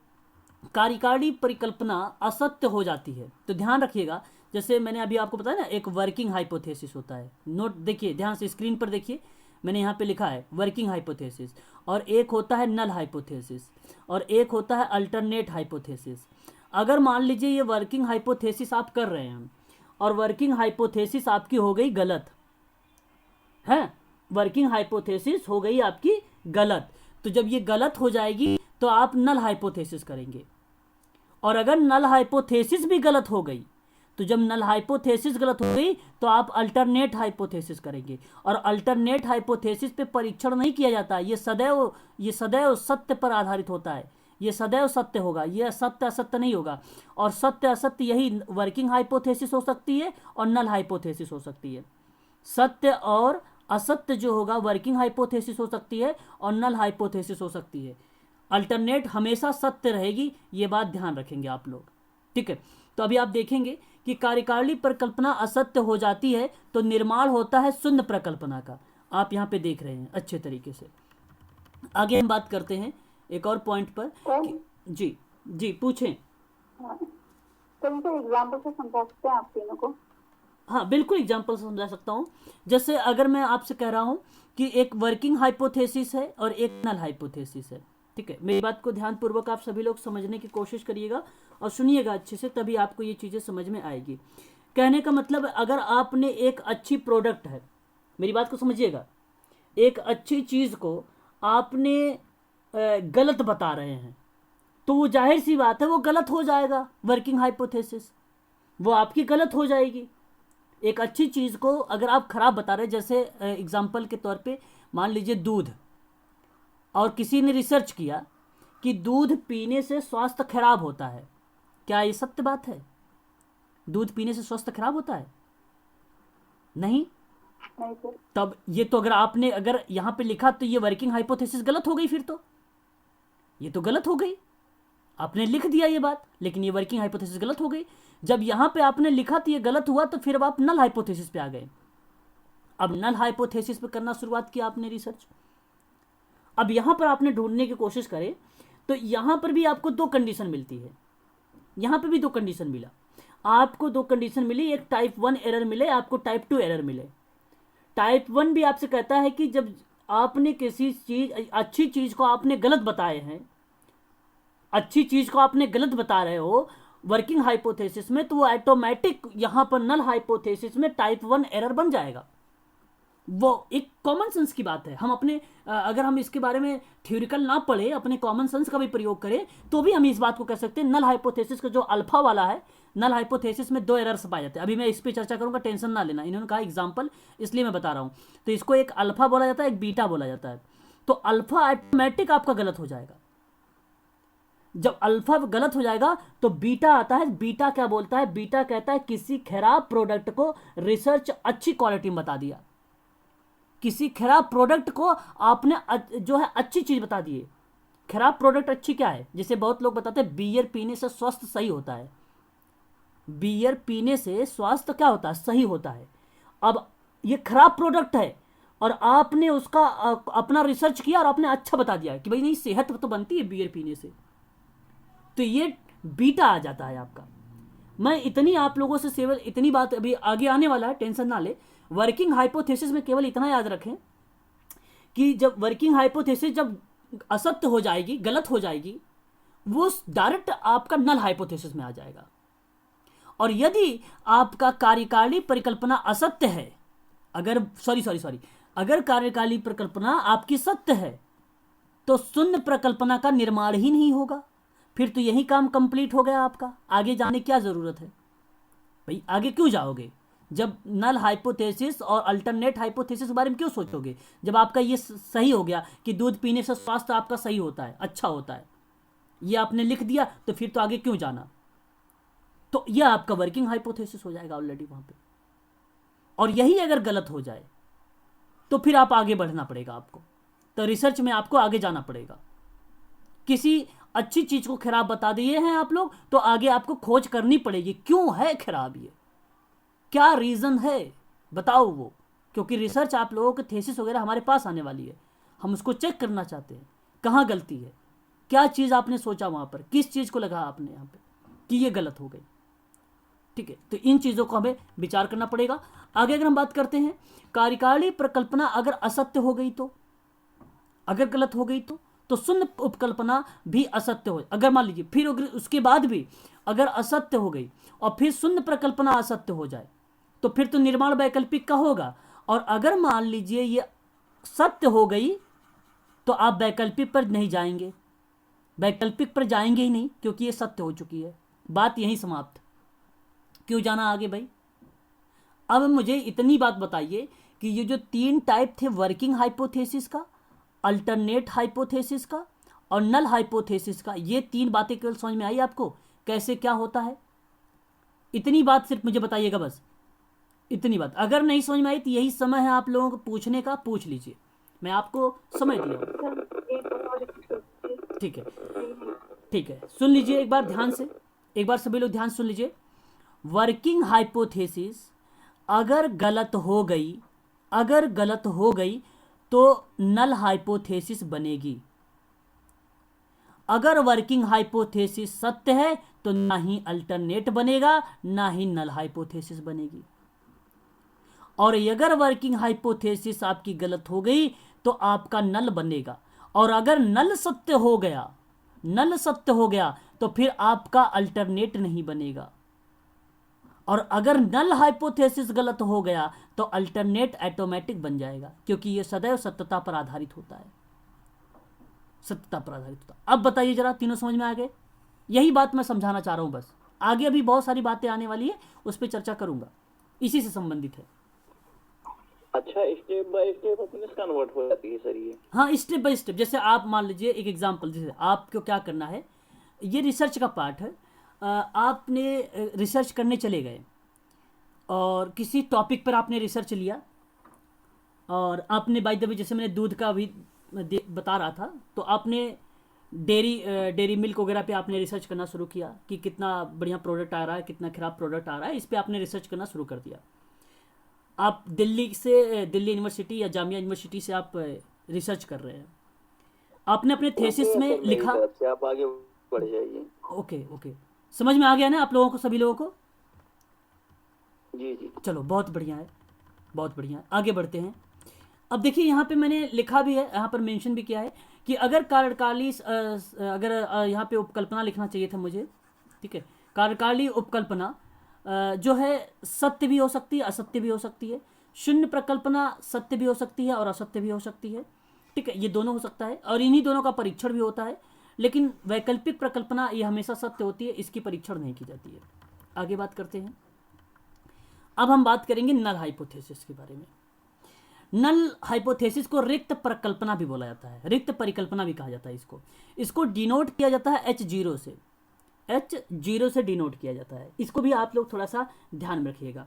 कार्यकारिणी परिकल्पना असत्य हो जाती है। तो ध्यान रखिएगा, जैसे मैंने अभी आपको बताया ना, एक वर्किंग हाइपोथेसिस होता है, नोट देखिए ध्यान से, स्क्रीन पर देखिए, मैंने यहाँ पे लिखा है वर्किंग हाइपोथेसिस, और एक होता है नल हाइपोथेसिस, और एक होता है अल्टरनेट हाइपोथेसिस। अगर मान लीजिए ये वर्किंग हाइपोथेसिस आप कर रहे हैं और वर्किंग हाइपोथेसिस आपकी हो गई गलत है, वर्किंग हाइपोथेसिस हो गई आपकी गलत, तो जब ये गलत हो जाएगी तो आप नल हाइपोथेसिस करेंगे, और अगर नल हाइपोथेसिस भी गलत हो गई, तो जब नल हाइपोथेसिस गलत हो गई तो आप अल्टरनेट हाइपोथेसिस करेंगे, और अल्टरनेट हाइपोथेसिस पे परीक्षण नहीं किया जाता, ये सदैव सत्य पर आधारित होता है, ये सदैव सत्य होगा, ये असत्य असत्य नहीं होगा। और सत्य असत्य यही वर्किंग हाइपोथेसिस हो सकती है और नल हाइपोथेसिस हो सकती है। सत्य और असत्य जो होगा वर्किंग हाइपोथेसिस हो सकती है और नल हाइपोथेसिस हो सकती है। अल्टरनेट हमेशा सत्य रहेगी, ये बात ध्यान रखेंगे आप लोग, ठीक है। तो अभी आप देखेंगे कि कार्यकारिणी परिकल्पना असत्य हो जाती है तो निर्माण होता है शून्य प्रकल्पना का। आप यहाँ पे देख रहे हैं अच्छे तरीके से। आगे हम बात करते हैं एक और पॉइंट पर सर, जी जी पूछें। हाँ, तो इनको एग्जाम्पल से समझा सकते हैं आप तीनों को? हाँ बिल्कुल एग्जाम्पल समझा सकता हूँ। जैसे अगर मैं आपसे कह रहा हूँ कि एक वर्किंग हाइपोथेसिस है और एक नल हाइपोथेसिस है, ठीक है। मेरी बात को ध्यानपूर्वक आप सभी लोग समझने की कोशिश करिएगा और सुनिएगा अच्छे से, तभी आपको ये चीज़ें समझ में आएगी। कहने का मतलब अगर आपने एक अच्छी प्रोडक्ट है, मेरी बात को समझिएगा, एक अच्छी चीज़ को आपने गलत बता रहे हैं तो वो जाहिर सी बात है वो गलत हो जाएगा। वर्किंग हाइपोथेसिस वो आपकी गलत हो जाएगी। एक अच्छी चीज़ को अगर आप खराब बता रहे हैं, जैसे एग्जाम्पल के तौर पे मान लीजिए दूध, और किसी ने रिसर्च किया कि दूध पीने से स्वास्थ्य खराब होता है, क्या ये सत्य बात है? दूध पीने से स्वास्थ्य खराब होता है? नहीं। नहीं सर। तब ये तो अगर यहाँ पे लिखा तो ये वर्किंग हाइपोथेसिस गलत हो गई, फिर तो ये तो गलत हो गई। आपने लिख दिया ये बात, लेकिन ये वर्किंग हाइपोथेसिस गलत हो गई। जब यहाँ पे आपने लिखा तो ये गलत हुआ, तो फिर अब आप नल हाइपोथेसिस पे आ गए। अब नल हाइपोथेसिस पे करना शुरुआत किया आपने रिसर्च। अब यहाँ पर आपने ढूंढने की कोशिश करे तो यहाँ पर भी आपको दो कंडीशन मिलती है। यहाँ पे भी दो कंडीशन मिला आपको, दो कंडीशन मिली, एक टाइप 1 एरर मिले आपको, टाइप 2 एरर मिले। टाइप 1 भी आपसे कहता है कि जब आपने किसी चीज, अच्छी चीज को आपने गलत बताए हैं, अच्छी चीज को आपने गलत बता रहे हो वर्किंग हाइपोथेसिस में, तो वो ऑटोमेटिक यहां पर नल हाइपोथेसिस में टाइप 1 एरर बन जाएगा। वो एक कॉमन सेंस की बात है। हम अपने अगर हम इसके बारे में थ्योरिकल ना पढ़े, अपने कॉमन सेंस का भी प्रयोग करें, तो भी हम इस बात को कह सकते हैं। नल हाइपोथेसिस का जो अल्फा वाला है, नल हाइपोथेसिस में दो एरर्स पाए जाते हैं। अभी मैं इस पे चर्चा करूंगा, टेंशन ना लेना, इन्होंने कहा एग्जाम्पल इसलिए मैं बता रहा हूं। तो इसको एक अल्फा बोला जाता है, एक बीटा बोला जाता है। तो अल्फा ऑटोमेटिक आपका गलत हो जाएगा। जब अल्फा गलत हो जाएगा तो बीटा आता है। बीटा क्या बोलता है? बीटा कहता है किसी खराब प्रोडक्ट को रिसर्च अच्छी क्वालिटी में बता दिया। किसी खराब प्रोडक्ट को आपने जो है अच्छी चीज बता दी है। खराब प्रोडक्ट अच्छी क्या है? जैसे बहुत लोग बताते हैं बियर पीने से स्वास्थ्य सही होता है। बियर पीने से स्वास्थ्य क्या होता है? सही होता है। अब ये खराब प्रोडक्ट है और आपने उसका अपना रिसर्च किया और आपने अच्छा बता दिया कि भाई नहीं, सेहत तो बनती है बियर पीने से, तो ये बीटा आ जाता है आपका। मैं इतनी आप लोगों से केवल इतनी बात, अभी आगे आने वाला है, टेंशन ना ले। वर्किंग हाइपोथेसिस में केवल इतना याद रखें कि जब वर्किंग हाइपोथेसिस जब असत्य हो जाएगी, गलत हो जाएगी, वो डायरेक्ट आपका नल हाइपोथेसिस में आ जाएगा। और यदि आपका कार्यकारिणी परिकल्पना असत्य है, अगर अगर कार्यकारिणी परिकल्पना आपकी सत्य है, तो शून्य प्रकल्पना का निर्माण ही नहीं होगा। फिर तो यही काम कंप्लीट हो गया आपका। आगे जाने क्या जरूरत है भाई? आगे क्यों जाओगे? जब नल हाइपोथेसिस और अल्टरनेट हाइपोथेसिस के बारे में क्यों सोचोगे? जब आपका ये सही हो गया कि दूध पीने से स्वास्थ्य आपका सही होता है, अच्छा होता है, ये आपने लिख दिया, तो फिर तो आगे क्यों जाना? तो यह आपका वर्किंग हाइपोथेसिस हो जाएगा ऑलरेडी वहां पे। और यही अगर गलत हो जाए तो फिर आप आगे बढ़ना पड़ेगा आपको, तो रिसर्च में आपको आगे जाना पड़ेगा। किसी अच्छी चीज को खराब बता दिए हैं आप लोग, तो आगे आपको खोज करनी पड़ेगी, क्यों है खराब, ये क्या रीजन है, बताओ वो। क्योंकि रिसर्च आप लोगों के थेसिस वगैरह हमारे पास आने वाली है, हम उसको चेक करना चाहते हैं कहाँ गलती है, क्या चीज आपने सोचा वहां पर, किस चीज को लगा आपने यहाँ पे कि ये गलत हो गई। ठीक है, तो इन चीजों को हमें विचार करना पड़ेगा। आगे अगर हम बात करते हैं, कार्यकारिणी प्रकल्पना अगर असत्य हो गई तो, अगर गलत हो गई तो शून्य उपकल्पना भी असत्य हो। अगर मान लीजिए फिर उसके बाद भी अगर असत्य हो गई और फिर शून्य प्रकल्पना असत्य हो जाए, तो फिर तो निर्माण वैकल्पिक का होगा। और अगर मान लीजिए ये सत्य हो गई तो आप वैकल्पिक पर नहीं जाएंगे, वैकल्पिक पर जाएंगे ही नहीं, क्योंकि ये सत्य हो चुकी है। बात यहीं समाप्त। क्यों जाना आगे भाई? अब मुझे इतनी बात बताइए कि ये जो तीन टाइप थे, वर्किंग हाइपोथेसिस का, अल्टरनेट हाइपोथेसिस का और नल हाइपोथेसिस का, ये 3 बातें केवल समझ में आई आपको कैसे क्या होता है? इतनी बात सिर्फ मुझे बताइएगा, बस इतनी बात। अगर नहीं समझ में आई तो यही समय है आप लोगों को पूछने का, पूछ लीजिए, मैं आपको समय दिया हूं। सर एक बार और repeat कर दीजिए। ठीक है, ठीक है, सुन लीजिए एक बार ध्यान से, एक बार सभी लोग ध्यान से सुन लीजिए। वर्किंग हाइपोथेसिस अगर गलत हो गई, अगर गलत हो गई तो नल हाइपोथेसिस बनेगी। अगर वर्किंग हाइपोथेसिस सत्य है तो ना ही अल्टरनेट बनेगा, ना ही नल हाइपोथेसिस बनेगी। और अगर वर्किंग हाइपोथेसिस आपकी गलत हो गई तो आपका नल बनेगा। और अगर नल सत्य हो गया, नल सत्य हो गया तो फिर आपका अल्टरनेट नहीं बनेगा। और अगर नल हाइपोथेसिस गलत हो गया तो अल्टरनेट ऑटोमेटिक बन जाएगा, क्योंकि यह सदैव सत्यता पर आधारित होता है, सत्यता पर आधारित होता है। अब बताइए जरा, तीनों समझ में आ गए? यही बात मैं समझाना चाह रहा हूं बस। आगे अभी बहुत सारी बातें आने वाली है, उस पर चर्चा करूंगा, इसी से संबंधित है। अच्छा, स्टेप बाय स्टेप अपने कन्वर्ट हो जाती है सर ये? हाँ, स्टेप बाय स्टेप। जैसे आप मान लीजिए एक एग्जांपल, जैसे आपको क्या करना है, ये रिसर्च का पार्ट है। आपने रिसर्च करने चले गए और किसी टॉपिक पर आपने रिसर्च लिया, और आपने बाय द वे, जैसे मैंने दूध का भी बता रहा था, तो आपने डेयरी मिल्क वगैरह पे आपने रिसर्च करना शुरू किया कि कितना बढ़िया प्रोडक्ट आ रहा है, कितना खराब प्रोडक्ट आ रहा है, इस पर आपने रिसर्च करना शुरू कर दिया। आप दिल्ली यूनिवर्सिटी या जामिया यूनिवर्सिटी से आप रिसर्च कर रहे हैं, आपने अपने थेसिस में मेरी लिखा। तरफ से आप आगे बढ़ जाइए। ओके ओके, समझ में आ गया ना आप लोगों को, सभी लोगों को? जी जी। चलो बहुत बढ़िया है, बहुत बढ़िया है, आगे बढ़ते हैं। अब देखिए यहाँ पे मैंने लिखा भी है, यहाँ पर मेंशन भी किया है कि अगर कार्यकाली अगर यहाँ पे उपकल्पना लिखना चाहिए था मुझे, ठीक है। कार्यकाली उपकल्पना जो है सत्य भी हो सकती है, असत्य भी हो सकती है। शून्य प्रकल्पना सत्य भी हो सकती है और असत्य भी हो सकती है, ठीक है, ये दोनों हो सकता है, और इन्हीं दोनों का परीक्षण भी होता है। लेकिन वैकल्पिक प्रकल्पना ये हमेशा सत्य होती है, इसकी परीक्षण नहीं की जाती है। आगे बात करते हैं। अब हम बात करेंगे नल हाइपोथेसिस के बारे में। नल हाइपोथेसिस को रिक्त प्रकल्पना भी बोला जाता है, रिक्त परिकल्पना भी कहा जाता है। इसको डिनोट किया जाता है H0 से, H0 से डिनोट किया जाता है। इसको भी आप लोग थोड़ा सा ध्यान में रखिएगा।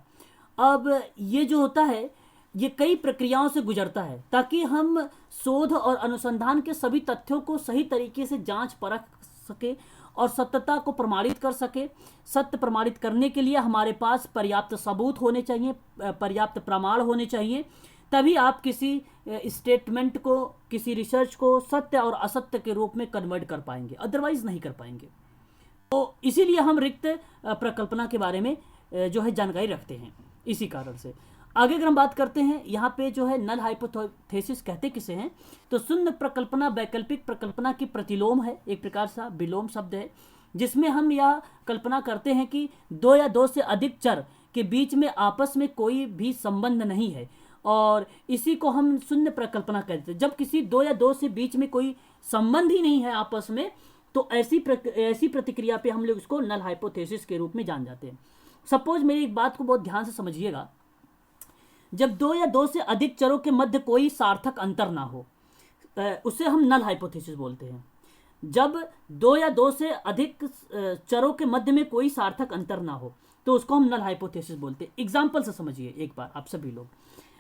अब ये जो होता है, ये कई प्रक्रियाओं से गुजरता है ताकि हम शोध और अनुसंधान के सभी तथ्यों को सही तरीके से जांच परख सके और सत्यता को प्रमाणित कर सके। सत्य प्रमाणित करने के लिए हमारे पास पर्याप्त सबूत होने चाहिए, पर्याप्त प्रमाण होने चाहिए, तभी आप किसी स्टेटमेंट को, किसी रिसर्च को सत्य और असत्य के रूप में कन्वर्ट कर पाएंगे, अदरवाइज नहीं कर पाएंगे। तो इसीलिए हम रिक्त प्रकल्पना के बारे में जो है जानकारी रखते हैं, इसी कारण से। आगे अगर हम बात करते हैं, यहाँ पे जो है नल हाइपोथेसिस कहते किसे हैं, तो शून्य प्रकल्पना वैकल्पिक प्रकल्पना की प्रतिलोम है, एक प्रकार सा विलोम शब्द है, जिसमें हम यह कल्पना करते हैं कि दो या दो से अधिक चर के बीच में आपस में कोई भी संबंध नहीं है, और इसी को हम शून्य प्रकल्पना कहते हैं। जब किसी दो या दो से बीच में कोई संबंध ही नहीं है आपस में, तो ऐसी प्रतिक्रिया पे हम लोग इसको नल हाइपोथेसिस के रूप में जान जाते हैं। सपोज मेरी एक बात को बहुत ध्यान से समझिएगा, जब दो या दो से अधिक चरों के मध्य कोई सार्थक अंतर ना हो, उसे हम नल हाइपोथेसिस बोलते हैं। जब दो या दो से अधिक चरों के मध्य में कोई सार्थक अंतर ना हो तो उसको हम नल हाइपोथेसिस बोलते हैं। एग्जाम्पल से समझिए एक बार आप सभी लोग।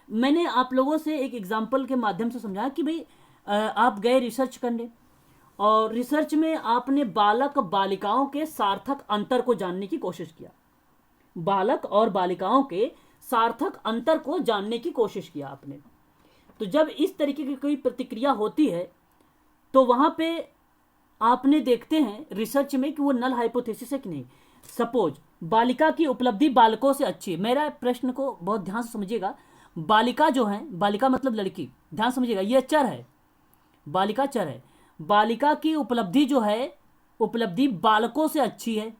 मैंने आप लोगों से एक एग्जाम्पल के माध्यम से समझाया कि भाई आप गए रिसर्च करने, और रिसर्च में आपने बालक बालिकाओं के सार्थक अंतर को जानने की कोशिश किया, बालक और बालिकाओं के सार्थक अंतर को जानने की कोशिश किया आपने। तो जब इस तरीके की कोई प्रतिक्रिया होती है तो वहां पे आपने देखते हैं रिसर्च में कि वो नल हाइपोथेसिस है कि नहीं। सपोज बालिका की उपलब्धि बालकों से अच्छी है। मेरा प्रश्न को बहुत ध्यान से समझिएगा। बालिका जो है, बालिका मतलब लड़की, ध्यान समझिएगा, ये चर है, बालिका चर है। बालिका की उपलब्धि जो है, उपलब्धि बालकों से अच्छी है।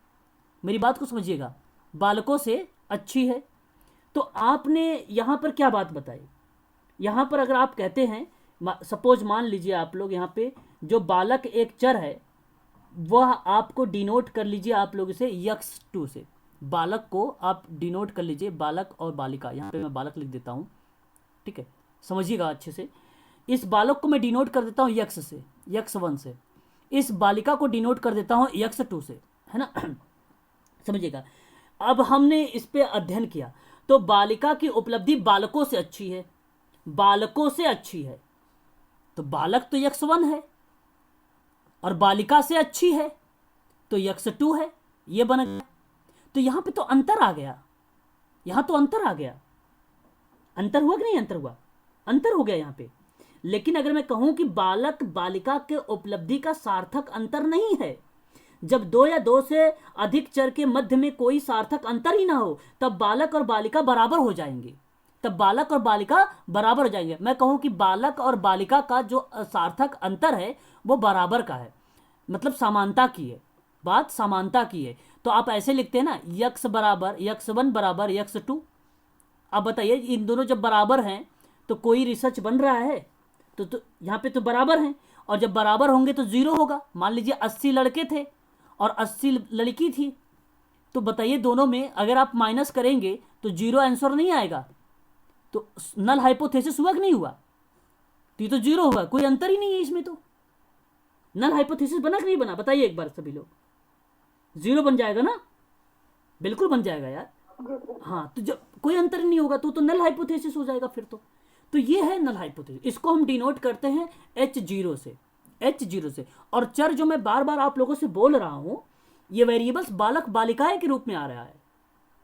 मेरी बात को समझिएगा, बालकों से अच्छी है। तो आपने यहां पर क्या बात बताई, यहां पर अगर आप कहते हैं, सपोज मान लीजिए आप लोग यहाँ पे जो बालक एक चर है वह आपको डिनोट कर लीजिए आप लोग इसे x2 से। बालक को आप डिनोट कर लीजिए, बालक और बालिका, यहाँ पे मैं बालक लिख देता हूँ, ठीक है, समझिएगा अच्छे से। इस बालक को मैं डिनोट कर देता हूँ x से, x1 से। इस बालिका को डिनोट कर देता हूं x2 से, है ना। समझिएगा, अब हमने इस पे अध्ययन किया तो बालिका की उपलब्धि बालकों से अच्छी है, बालकों से अच्छी है, तो बालक तो x1 है और बालिका से अच्छी है तो x2 है, ये बन गया। तो यहां पे तो अंतर आ गया, यहां तो अंतर आ गया। अंतर हुआ कि नहीं अंतर हुआ? अंतर हो गया यहां पे। लेकिन अगर मैं कहूं कि बालक बालिका के उपलब्धि का सार्थक अंतर नहीं है, जब दो या दो से अधिक चर के मध्य में कोई सार्थक अंतर ही ना हो, तब बालक और बालिका बराबर हो जाएंगे, तब बालक और बालिका बराबर हो जाएंगे। मैं कहूं कि बालक और बालिका का जो सार्थक अंतर है वो बराबर का है, मतलब समानता की है, बात समानता की है। तो आप ऐसे लिखते हैं ना, यक्स बराबर x1 बराबर x2। अब बताइए, इन दोनों जब बराबर हैं तो कोई रिसर्च बन रहा है? तो यहाँ पे तो बराबर हैं, और जब बराबर होंगे तो जीरो होगा। मान लीजिए 80 लड़के थे और 80 लड़की थी, तो बताइए दोनों में अगर आप माइनस करेंगे तो जीरो आंसर नहीं आएगा, तो नल हाइपोथेसिस हुआ कि नहीं हुआ? तो ये तो जीरो होगा, कोई अंतर ही नहीं है इसमें। तो नल हाइपोथेसिस बना कि नहीं बना? बताइए एक बार सभी लोग। जीरो बन जाएगा ना? बिल्कुल बन जाएगा यार। हाँ, तो जब कोई अंतर नहीं होगा तो नल हाइपोथेसिस हो जाएगा फिर तो ये है नल हाइपोथेसिस। इसको हम डिनोट करते हैं H0 से, H0 से। और चर जो मैं बार बार आप लोगों से बोल रहा हूं, ये वेरिएबल्स बालक बालिकाएं के रूप में आ रहा है,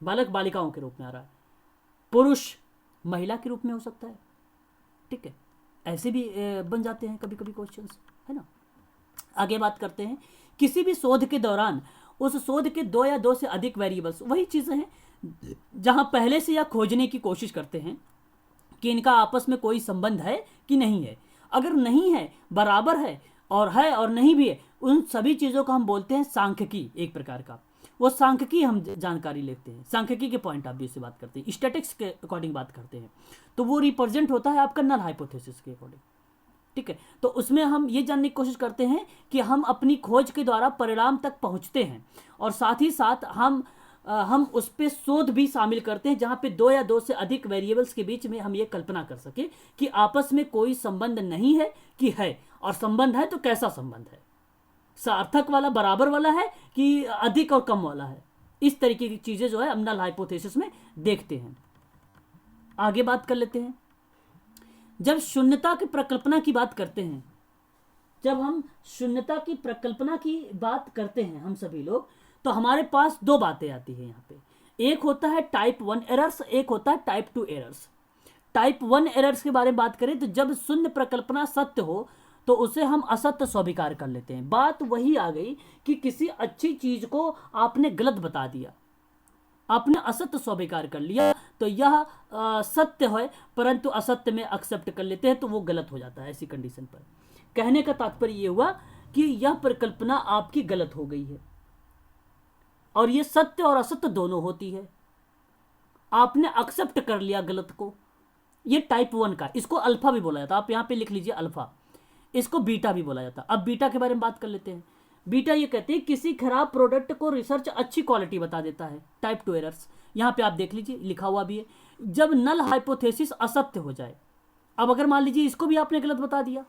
बालक बालिकाओं के रूप में आ रहा है, पुरुष महिला के रूप में हो सकता है, ठीक है, ऐसे भी बन जाते हैं कभी कभी क्वेश्चंस, है ना। आगे बात करते हैं, किसी भी शोध के दौरान उस शोध के दो या दो से अधिक वेरिएबल्स, वही चीजें हैं जहां पहले से यह खोजने की कोशिश करते हैं कि इनका आपस में कोई संबंध है कि नहीं है। अगर नहीं है, बराबर है और नहीं भी है, उन सभी चीजों को हम बोलते हैं सांख्यिकी, एक प्रकार का वो सांख्यिकी हम जानकारी लेते हैं, सांख्यिकी के पॉइंट ऑफ व्यू से बात करते हैं, स्टैटिक्स के अकॉर्डिंग बात करते हैं, तो वो रिप्रेजेंट होता है आपका नल हाइपोथेसिस के अकॉर्डिंग, ठीक है। तो उसमें हम ये जानने की कोशिश करते हैं कि हम अपनी खोज के द्वारा परिणाम तक पहुंचते हैं, और साथ ही साथ हम उस पर शोध भी शामिल करते हैं जहां पे दो या दो से अधिक वेरिएबल्स के बीच में हम ये कल्पना कर सके कि आपस में कोई संबंध नहीं है कि है, और संबंध है तो कैसा संबंध है, सार्थक वाला, बराबर वाला है कि अधिक और कम वाला है। इस तरीके की चीजें जो है हम नल हाइपोथेसिस में देखते हैं। आगे बात कर लेते हैं, जब शून्यता की प्रकल्पना की बात करते हैं, जब हम शून्यता की प्रकल्पना की बात करते हैं हम सभी लोग, तो हमारे पास दो बातें आती है यहाँ पे। एक होता है टाइप 1 एरर्स, एक होता है टाइप 2 एरर्स। टाइप 1 एरर्स के बारे में बात करें तो जब शून्य प्रकल्पना सत्य हो तो उसे हम असत्य स्वीकार कर लेते हैं। बात वही आ गई कि किसी अच्छी चीज को आपने गलत बता दिया, आपने असत्य स्वीकार कर लिया, तो यह सत्य है परंतु असत्य में एक्सेप्ट कर लेते हैं, तो वो गलत हो जाता है ऐसी कंडीशन पर। कहने का तात्पर्य यह हुआ कि यह परिकल्पना आपकी गलत हो गई है, और यह सत्य और असत्य दोनों होती है, आपने एक्सेप्ट कर लिया गलत को। यह टाइप 1 का, इसको अल्फा भी बोला जाता है, आप यहां पे लिख लीजिए अल्फा, इसको बीटा भी बोला जाता है। अब बीटा के बारे में बात कर लेते हैं। बीटा ये कहते हैं किसी खराब प्रोडक्ट को रिसर्च अच्छी क्वालिटी बता देता है, टाइप 2 एरर्स। यहां पे आप देख लीजिए लिखा हुआ भी है, जब नल हाइपोथेसिस असत्य हो जाए। अब अगर मान लीजिए इसको भी आपने गलत बता दिया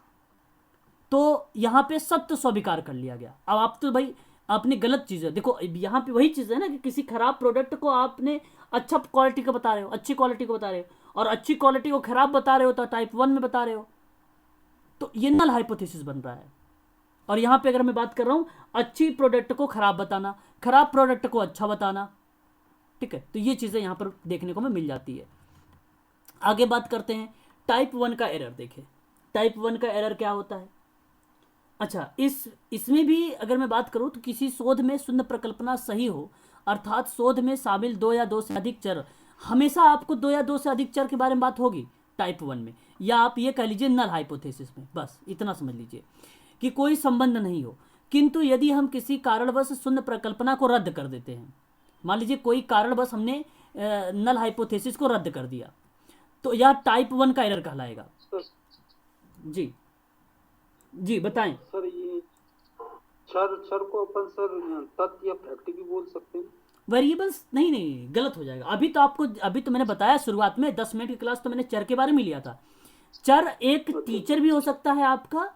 तो यहां पे सत्य स्वीकार कर लिया गया। अब आप तो भाई आपने गलत चीज है, देखो यहां पे वही चीज है ना कि किसी खराब प्रोडक्ट को आपने अच्छा क्वालिटी का बता रहे हो, अच्छी क्वालिटी को बता रहे हो, और अच्छी क्वालिटी को खराब बता रहे हो तो टाइप 1 में बता रहे हो, तो ये नल हाइपोथेसिस बन रहा है। और यहां पे अगर मैं बात कर रहा हूं अच्छी प्रोडक्ट को खराब बताना, खराब प्रोडक्ट को अच्छा बताना, ठीक है, तो ये चीजें यहां पर देखने को मिल जाती है। आगे बात करते हैं टाइप 1 का एरर। देखें टाइप 1 का एरर क्या होता है। अच्छा, इसमें भी अगर मैं बात करूं तो किसी शोध में शून्य प्रकल्पना सही हो, अर्थात शोध में शामिल दो या दो से अधिक चर, हमेशा आपको दो या दो से अधिक चर के बारे में बात होगी टाइप 1 में, या आप ये कह लीजिए नल हाइपोथेसिस में, बस इतना समझ लीजिए कि कोई संबंध नहीं हो। किंतु यदि हम किसी कारणवश शून्य प्रकल्पना को रद्द कर देते हैं, मान लीजिए कोई कारणवश हमने नल हाइपोथेसिस को रद्द कर दिया, तो यह टाइप 1 का एरर कहलाएगा। जी जी बताएं सर। ये चर को अपन सर तथ्य या फैक्ट भी बोल सकते हैं? वेरिएबल्स नहीं गलत हो जाएगा। अभी तो मैंने बताया शुरुआत में 10 मिनट की क्लास तो मैंने चर के बारे में लिया था। चर एक टीचर भी हो सकता है आपका,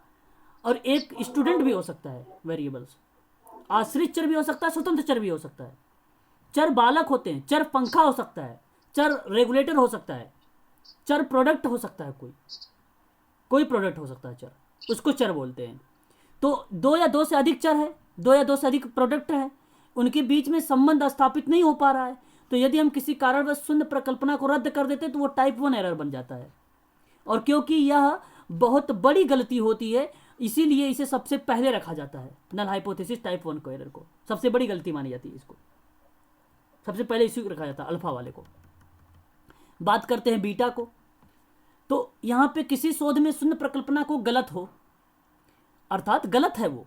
और एक स्टूडेंट भी हो सकता है। वेरिएबल्स आश्रित चर भी हो सकता है, स्वतंत्र चर भी हो सकता है। चर बालक होते हैं, चर पंखा हो सकता है, चर रेगुलेटर हो सकता है, चर प्रोडक्ट हो सकता है, कोई प्रोडक्ट हो सकता है चर, उसको चर बोलते हैं। तो दो या दो से अधिक चर है, दो या दो से अधिक प्रोडक्ट है, उनके बीच में संबंध स्थापित नहीं हो पा रहा है, तो यदि हम किसी कारणवश शून्य प्रकल्पना को रद्द कर देते तो वो टाइप 1 एरर बन जाता है। और क्योंकि यह बहुत बड़ी गलती होती है इसीलिए इसे सबसे पहले रखा जाता है। नल हाइपोथेसिस टाइप 1 को एरर को सबसे बड़ी गलती मानी जाती है, इसको सबसे पहले इसी को रखा जाता है, अल्फा वाले को। बात करते हैं बीटा को। तो यहां पे किसी शोध में शून्य प्रकल्पना को गलत हो, अर्थात गलत है वो,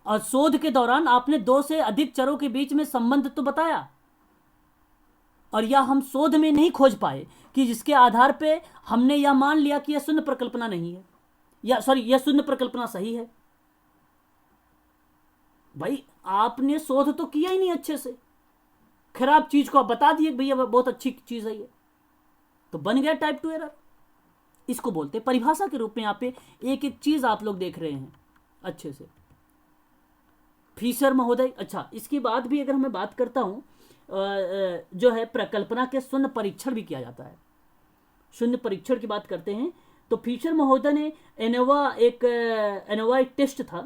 और शोध के दौरान आपने दो से अधिक चरों के बीच में संबंध तो बताया, और यह हम शोध में नहीं खोज पाए कि जिसके आधार पे हमने यह मान लिया कि यह शून्य प्रकल्पना नहीं है, या सॉरी यह शून्य प्रकल्पना सही है। भाई आपने शोध तो किया ही नहीं अच्छे से, खराब चीज को आप बता दिए भैया बहुत अच्छी चीज है ये, तो बन गया टाइप 2 एरर। इसको बोलते हैं परिभाषा के रूप में। यहाँ पे एक एक चीज आप लोग देख रहे हैं अच्छे से। फीशर महोदय, अच्छा इसके बाद भी अगर मैं बात करता हूं जो है प्रकल्पना के शून्य परीक्षण भी किया जाता है। शून्य परीक्षण की बात करते हैं तो फीशर महोदय ने एनोवा एक टेस्ट था,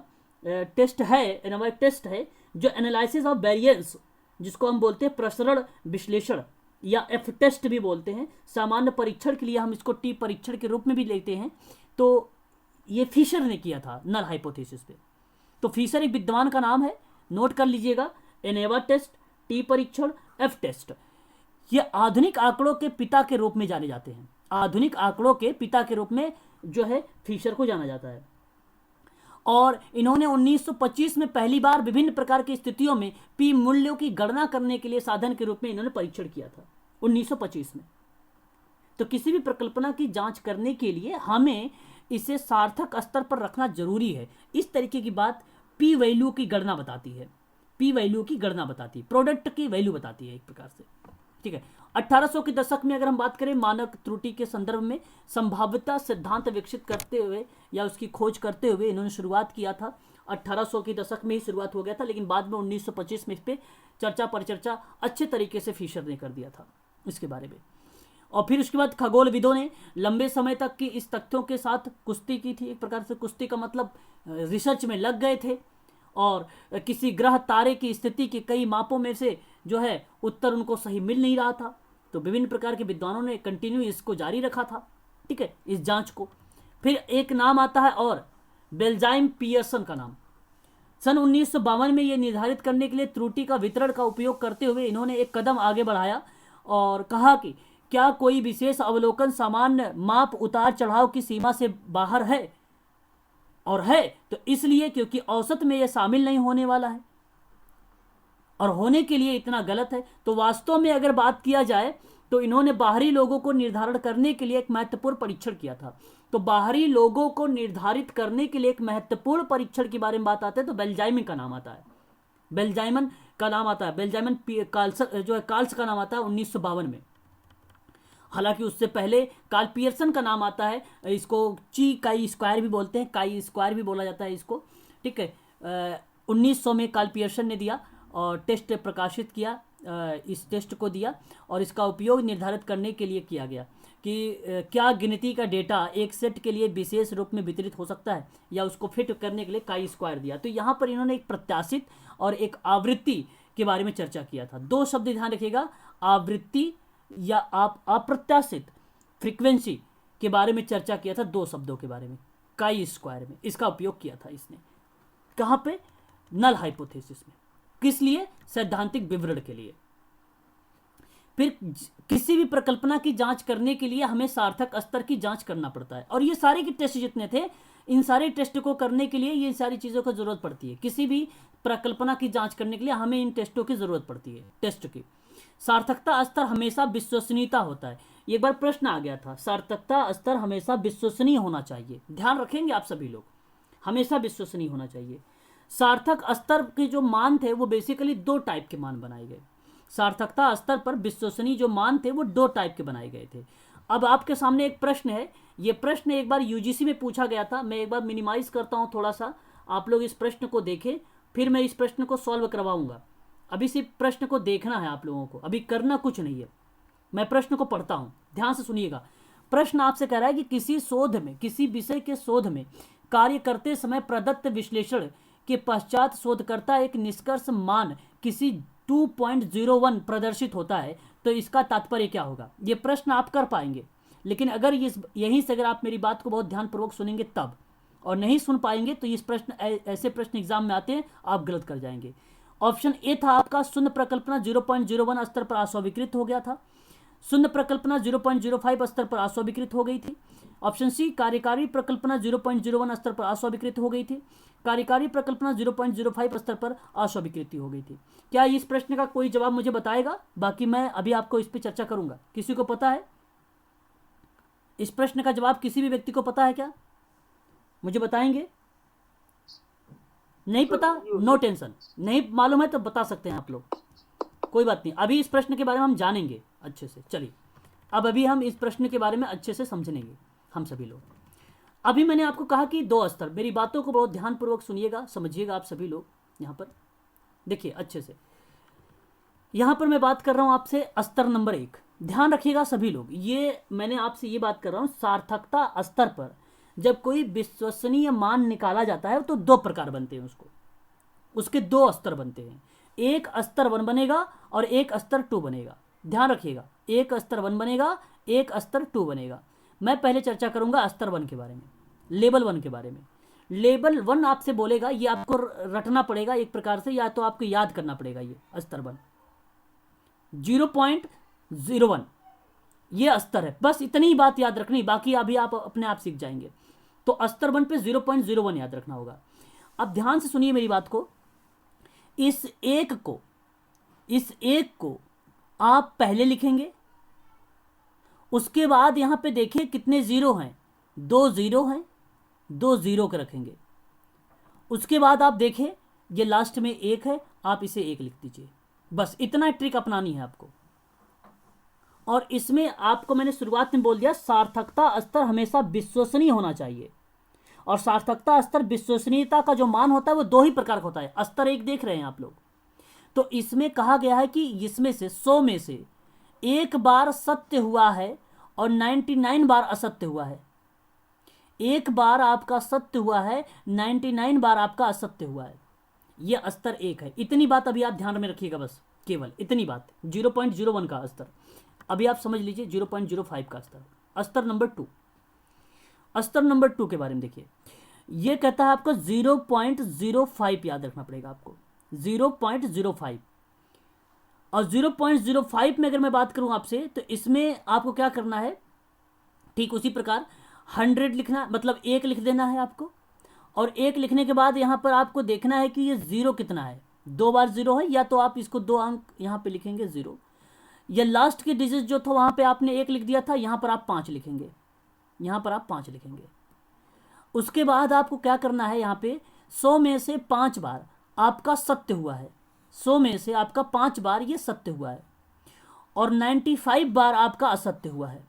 एनोवा एक टेस्ट है जो एनालिसिस ऑफ वेरिएंस, जिसको हम बोलते हैं प्रसरण विश्लेषण या एफ टेस्ट भी बोलते हैं। सामान्य परीक्षण के लिए हम इसको टी परीक्षण के रूप में भी लेते हैं। तो ये फीशर ने किया था नल हाइपोथेसिस पे। तो फीशर एक विद्वान का नाम है, नोट कर लीजिएगा। एनेवा टेस्ट, टी परीक्षण, एफ टेस्ट, ये आधुनिक आंकड़ों के पिता के रूप में जाने जाते हैं। आधुनिक आंकड़ों के पिता के रूप में जो है फीशर को जाना जाता है। और इन्होंने 1925 में पहली बार विभिन्न प्रकार की स्थितियों में पी मूल्यों की गणना करने के लिए साधन के रूप में इन्होंने परीक्षण किया था 1925 में। तो किसी भी प्रकल्पना की जांच करने के लिए हमें इसे सार्थक स्तर पर रखना जरूरी है। इस तरीके की बात पी वैल्यू की गणना बताती है, पी वैल्यू की गणना बताती है, प्रोडक्ट की वैल्यू बताती है एक प्रकार से, ठीक है। 1800 के दशक में अगर हम बात करें मानक त्रुटि के संदर्भ में संभाव्यता सिद्धांत विकसित करते हुए या उसकी खोज करते हुए इन्होंने शुरुआत किया था। 1800 के दशक में ही शुरुआत हो गया था, लेकिन बाद में 1925 में इस पर चर्चा परिचर्चा अच्छे तरीके से फिशर ने कर दिया था इसके बारे में। और फिर उसके बाद खगोलविदों ने लंबे समय तक की इस तथ्यों के साथ कुश्ती की थी। एक प्रकार से कुश्ती का मतलब रिसर्च में लग गए थे और किसी ग्रह तारे की स्थिति के कई मापों में से जो है उत्तर उनको सही मिल नहीं रहा था। तो विभिन्न प्रकार के विद्वानों ने कंटिन्यू इसको जारी रखा था, ठीक है, इस जांच को। फिर एक नाम आता है और बेल्जाइम पियर्सन का नाम। सन 1952 में यह निर्धारित करने के लिए त्रुटि का वितरण का उपयोग करते हुए इन्होंने एक कदम आगे बढ़ाया और कहा कि क्या कोई विशेष अवलोकन सामान्य माप उतार चढ़ाव की सीमा से बाहर है, और है तो इसलिए क्योंकि औसत में यह शामिल नहीं होने वाला है और होने के लिए इतना गलत है। तो वास्तव में अगर बात किया जाए तो इन्होंने बाहरी लोगों को निर्धारण करने के लिए एक महत्वपूर्ण परीक्षण किया था। तो बाहरी लोगों को निर्धारित करने के लिए एक महत्वपूर्ण परीक्षण के बारे में बात आते हैं तो बेल्जाइमन का नाम आता है, बेल्जाइमन का नाम आता है, बेल्जाइमन जो है कार्ल्स का नाम आता है 1952 में। हालांकि उससे पहले कार्ल पियर्सन का नाम आता है। इसको ची काई स्क्वायर भी बोलते हैं, काई स्क्वायर भी बोला जाता है इसको, ठीक है। 1900 में कार्ल पियर्सन ने दिया और टेस्ट प्रकाशित किया, इस टेस्ट को दिया और इसका उपयोग निर्धारित करने के लिए किया गया कि क्या गिनती का डेटा एक सेट के लिए विशेष रूप में वितरित हो सकता है, या उसको फिट करने के लिए काई स्क्वायर दिया। तो यहाँ पर इन्होंने एक प्रत्याशित और एक आवृत्ति के बारे में चर्चा किया था। दो शब्द ध्यान रखिएगा, आवृत्ति या आप अप्रत्याशित फ्रीक्वेंसी के बारे में चर्चा किया था, दो शब्दों के बारे में काई स्क्वायर में इसका उपयोग किया था इसने। कहाँ पे? नल हाइपोथेसिस में। किस लिए? सैद्धांतिक विवरण के लिए। फिर किसी भी प्रकल्पना की जांच करने के लिए हमें सार्थक स्तर की जांच करना पड़ता है, और ये सारे के टेस्ट जितने थे इन सारे टेस्ट को करने के लिए ये सारी चीज़ों की जरूरत पड़ती है। किसी भी प्रकल्पना की जांच करने के लिए हमें इन टेस्टों की जरूरत पड़ती है। टेस्ट की सार्थकता स्तर हमेशा विश्वसनीयता होता है। एक बार प्रश्न आ गया था, सार्थकता स्तर हमेशा विश्वसनीय होना चाहिए। ध्यान रखेंगे आप सभी लोग, हमेशा विश्वसनीय होना चाहिए। सार्थक स्तर के जो मान थे वो बेसिकली दो टाइप के मान बनाए गए। सार्थकता स्तर पर विश्वसनीय जो मान थे वो दो टाइप के बनाए गए थे। अब आपके सामने एक प्रश्न है, ये प्रश्न एक बार यूजीसी में पूछा गया था। मैं एक बार मिनिमाइज करता हूँ थोड़ा सा, आप लोग इस प्रश्न को देखें, फिर मैं इस प्रश्न को सॉल्व करवाऊंगा। अभी सिर्फ प्रश्न को देखना है आप लोगों को, अभी करना कुछ नहीं है। मैं प्रश्न को पढ़ता हूँ, ध्यान से सुनिएगा। प्रश्न आपसे कह रहा है कि किसी शोध में, किसी विषय के शोध में कार्य करते समय प्रदत्त विश्लेषण के पश्चात शोधकर्ता एक निष्कर्ष मान किसी 2.01 प्रदर्शित होता है, तो इसका तात्पर्य क्या होगा। ये प्रश्न आप कर पाएंगे, लेकिन अगर यहीं से अगर आप मेरी बात को बहुत ध्यानपूर्वक सुनेंगे तब, और नहीं सुन पाएंगे तो इस प्रश्न ऐसे प्रश्न एग्जाम में आते हैं, आप गलत कर जाएंगे। ऑप्शन ए था आपका शून्य प्रकल्पना 0.01 स्तर पर अस्वीकृत हो गया था। शून्य प्रकल्पना 0.05 स्तर पर अस्वीकृत हो गई थी। ऑप्शन सी कार्यकारी प्रकल्पना 0.01 स्तर पर अस्वीकृत हो गई थी। कार्यकारी प्रकल्पना 0.05 स्तर पर अस्वीकृति हो गई थी। क्या इस प्रश्न का कोई जवाब मुझे बताएगा? बाकी मैं अभी आपको इस पर चर्चा करूंगा। किसी को पता है इस प्रश्न का जवाब? किसी भी व्यक्ति को पता है क्या? मुझे बताएंगे? नहीं पता, नो टेंशन। नहीं मालूम है तो बता सकते हैं आप लोग, कोई बात नहीं। अभी इस प्रश्न के बारे में हम जानेंगे अच्छे से। चलिए अब अभी हम इस प्रश्न के बारे में अच्छे से समझेंगे हम सभी लोग। अभी मैंने आपको कहा कि 2 स्तर, मेरी बातों को बहुत ध्यानपूर्वक सुनिएगा, समझिएगा आप सभी लोग। यहाँ पर देखिए अच्छे से, यहाँ पर मैं बात कर रहा हूँ आपसे स्तर नंबर 1। ध्यान रखिएगा सभी लोग, ये मैंने आपसे ये बात कर रहा हूँ सार्थकता स्तर पर जब कोई विश्वसनीय मान निकाला जाता है तो 2 प्रकार बनते हैं, उसके 2 स्तर बनते हैं। एक स्तर 1 बनेगा और एक स्तर 2 बनेगा। ध्यान रखिएगा, एक स्तर 1 बनेगा, एक स्तर 2 बनेगा। मैं पहले चर्चा करूंगा स्तर 1 के बारे में, लेवल 1 के बारे में। लेवल 1 आपसे बोलेगा, ये आपको रटना पड़ेगा एक प्रकार से, या तो आपको याद करना पड़ेगा। ये स्तर 1 0.01 ये स्तर है, बस इतनी ही बात याद रखनी, बाकी अभी आप अपने आप सीख जाएंगे। तो स्तर 1 पे 0.01 याद रखना होगा। अब ध्यान से सुनिए मेरी बात को, इस एक को आप पहले लिखेंगे, उसके बाद यहां पे देखिए कितने जीरो हैं, 2 जीरो हैं, 2 जीरो के रखेंगे। उसके बाद आप देखें ये लास्ट में 1 है, आप इसे 1 लिख दीजिए। बस इतना ट्रिक अपनानी है आपको। और इसमें आपको मैंने शुरुआत में बोल दिया सार्थकता स्तर हमेशा विश्वसनीय होना चाहिए। और सार्थकता स्तर विश्वसनीयता का जो मान होता है वो 2 ही प्रकार का होता है। स्तर 1 देख रहे हैं आप लोग, तो इसमें कहा गया है कि इसमें से 100 में से 1 बार सत्य हुआ है और 99 बार असत्य हुआ है। 1 बार आपका सत्य हुआ है, 99 बार आपका असत्य हुआ है। यह स्तर 1 है। इतनी बात अभी आप ध्यान में रखिएगा, बस केवल इतनी बात। 0.01 का स्तर अभी आप समझ लीजिए, 0.05 का स्तर। स्तर नंबर 2, स्तर नंबर 2 के बारे में देखिए, यह कहता है आपको 0.05 याद रखना पड़ेगा आपको, 0.05। और 0.05 में अगर मैं बात करूं आपसे, तो इसमें आपको क्या करना है, ठीक उसी प्रकार 100 लिखना, मतलब 1 लिख देना है आपको। और 1 लिखने के बाद यहां पर आपको देखना है कि ये 0 कितना है। 2 बार 0 है, या तो आप इसको 2 अंक यहां पे लिखेंगे 0, या लास्ट के डिजिट जो था वहां पे आपने 1 लिख दिया था, यहां पर आप 5 लिखेंगे, यहां पर आप 5 लिखेंगे। उसके बाद आपको क्या करना है, यहां पे 100 में से 5 बार आपका सत्य हुआ है, 100 में से आपका 5 बार ये सत्य हुआ है, और 95 बार आपका असत्य हुआ है,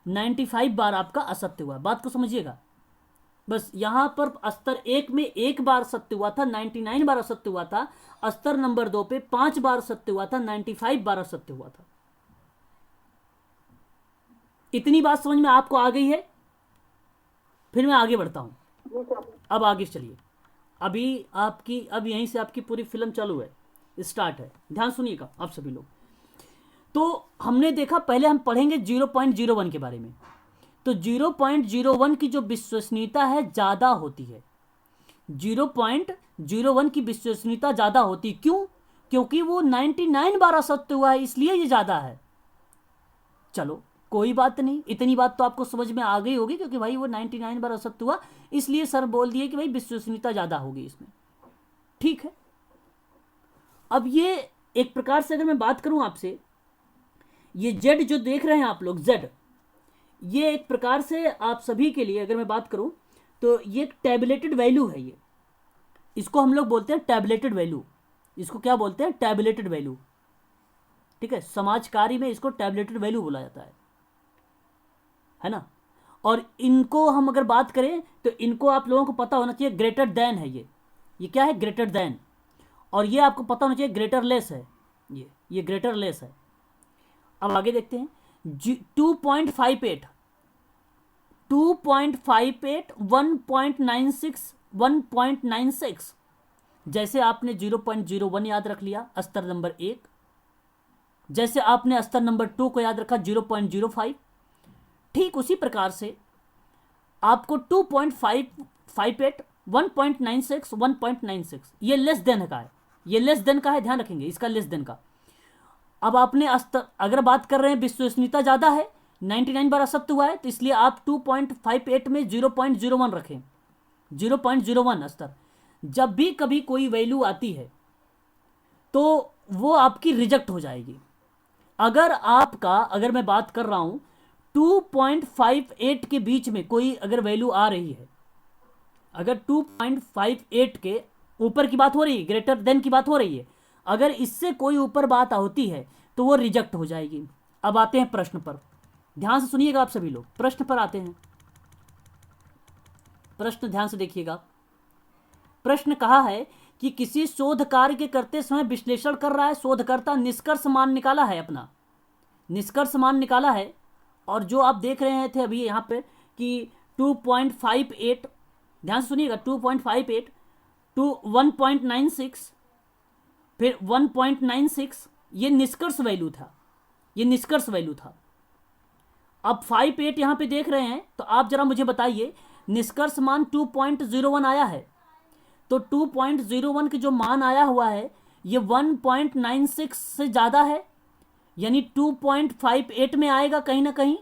95 बार आपका असत्य हुआ है। बात को समझिएगा, बस यहां पर स्तर 1 में 1 बार सत्य हुआ था, 99 बार असत्य हुआ था। स्तर नंबर 2 पे 5 बार सत्य हुआ था, 95 बार असत्य हुआ था। इतनी बात समझ में आपको आ गई है? फिर मैं आगे बढ़ता हूं। अब आगे चलिए, अब यहीं से आपकी पूरी फिल्म चालू है, स्टार्ट है। ध्यान सुनिएगा आप सभी लोग। तो हमने देखा, पहले हम पढ़ेंगे 0.01 के बारे में। तो 0.01 की जो विश्वसनीयता है ज्यादा होती है, 0.01 की विश्वसनीयता ज्यादा होती। क्यों? क्योंकि वो 99 बार असत्य हुआ है, इसलिए ये ज्यादा है। चलो कोई बात नहीं, इतनी बात तो आपको समझ में आ गई होगी, क्योंकि भाई वो 99 बार असत्य हुआ, इसलिए सर बोल दिए कि भाई विश्वसनीयता ज्यादा होगी इसमें। ठीक है, अब ये एक प्रकार से अगर मैं बात करूं आपसे, ये जेड जो देख रहे हैं आप लोग, जेड, ये एक प्रकार से आप सभी के लिए अगर मैं बात करूं तो ये एक टैबुलेटेड वैल्यू है। ये इसको हम लोग बोलते हैं टैबुलेटेड वैल्यू। इसको क्या बोलते हैं? Tabulated value. ठीक है, समाज कार्य में इसको टैबुलेटेड वैल्यू बोला जाता है। है ना। और इनको हम अगर बात करें तो इनको आप लोगों को पता होना चाहिए ग्रेटर देन है ये क्या है, ग्रेटर देन। और ये आपको पता होना चाहिए ग्रेटर लेस है, ये ग्रेटर लेस है। अब आगे देखते हैं 2.58 1.96 1.96। जैसे आपने 0.01 याद रख लिया स्तर नंबर 1, जैसे आपने स्तर नंबर 2 को याद रखा 0.05, ठीक उसी प्रकार से आपको 2.58 1.96 1.96 ये लेस देन का है, ये लेस देन का है, ध्यान रखेंगे इसका लेस देन का। अब आपने स्तर अगर बात कर रहे हैं विश्वसनीयता ज़्यादा है, 99 बार असत्य हुआ है, तो इसलिए आप 2.58 में 0.01 रखें, 0.01 स्तर। जब भी कभी कोई वैल्यू आती है तो वो आपकी रिजेक्ट हो जाएगी। अगर मैं बात कर रहा हूं 2.58 के बीच में कोई अगर वैल्यू आ रही है, अगर 2.58 के ऊपर की बात हो रही है, ग्रेटर देन की बात हो रही है, अगर इससे कोई ऊपर बात होती है तो वो रिजेक्ट हो जाएगी। अब आते हैं प्रश्न पर, ध्यान से सुनिएगा आप सभी लोग, प्रश्न पर आते हैं। प्रश्न ध्यान से देखिएगा। प्रश्न कहा है कि किसी शोध कार्य के करते समय विश्लेषण कर रहा है शोधकर्ता, निष्कर्ष मान निकाला है, अपना निष्कर्ष मान निकाला है। और जो आप देख रहे थे अभी यहाँ पे कि 2.58, ध्यान से सुनिएगा, 2.58 टू 1.96 फिर 1.96, ये निष्कर्ष वैल्यू था, ये निष्कर्ष वैल्यू था। अब 58 यहाँ पे देख रहे हैं तो आप जरा मुझे बताइए, निष्कर्ष मान 2.01 आया है, तो 2.01 के जो मान आया हुआ है ये 1.96 से ज़्यादा है, यानी 2.58 में आएगा कहीं ना कहीं।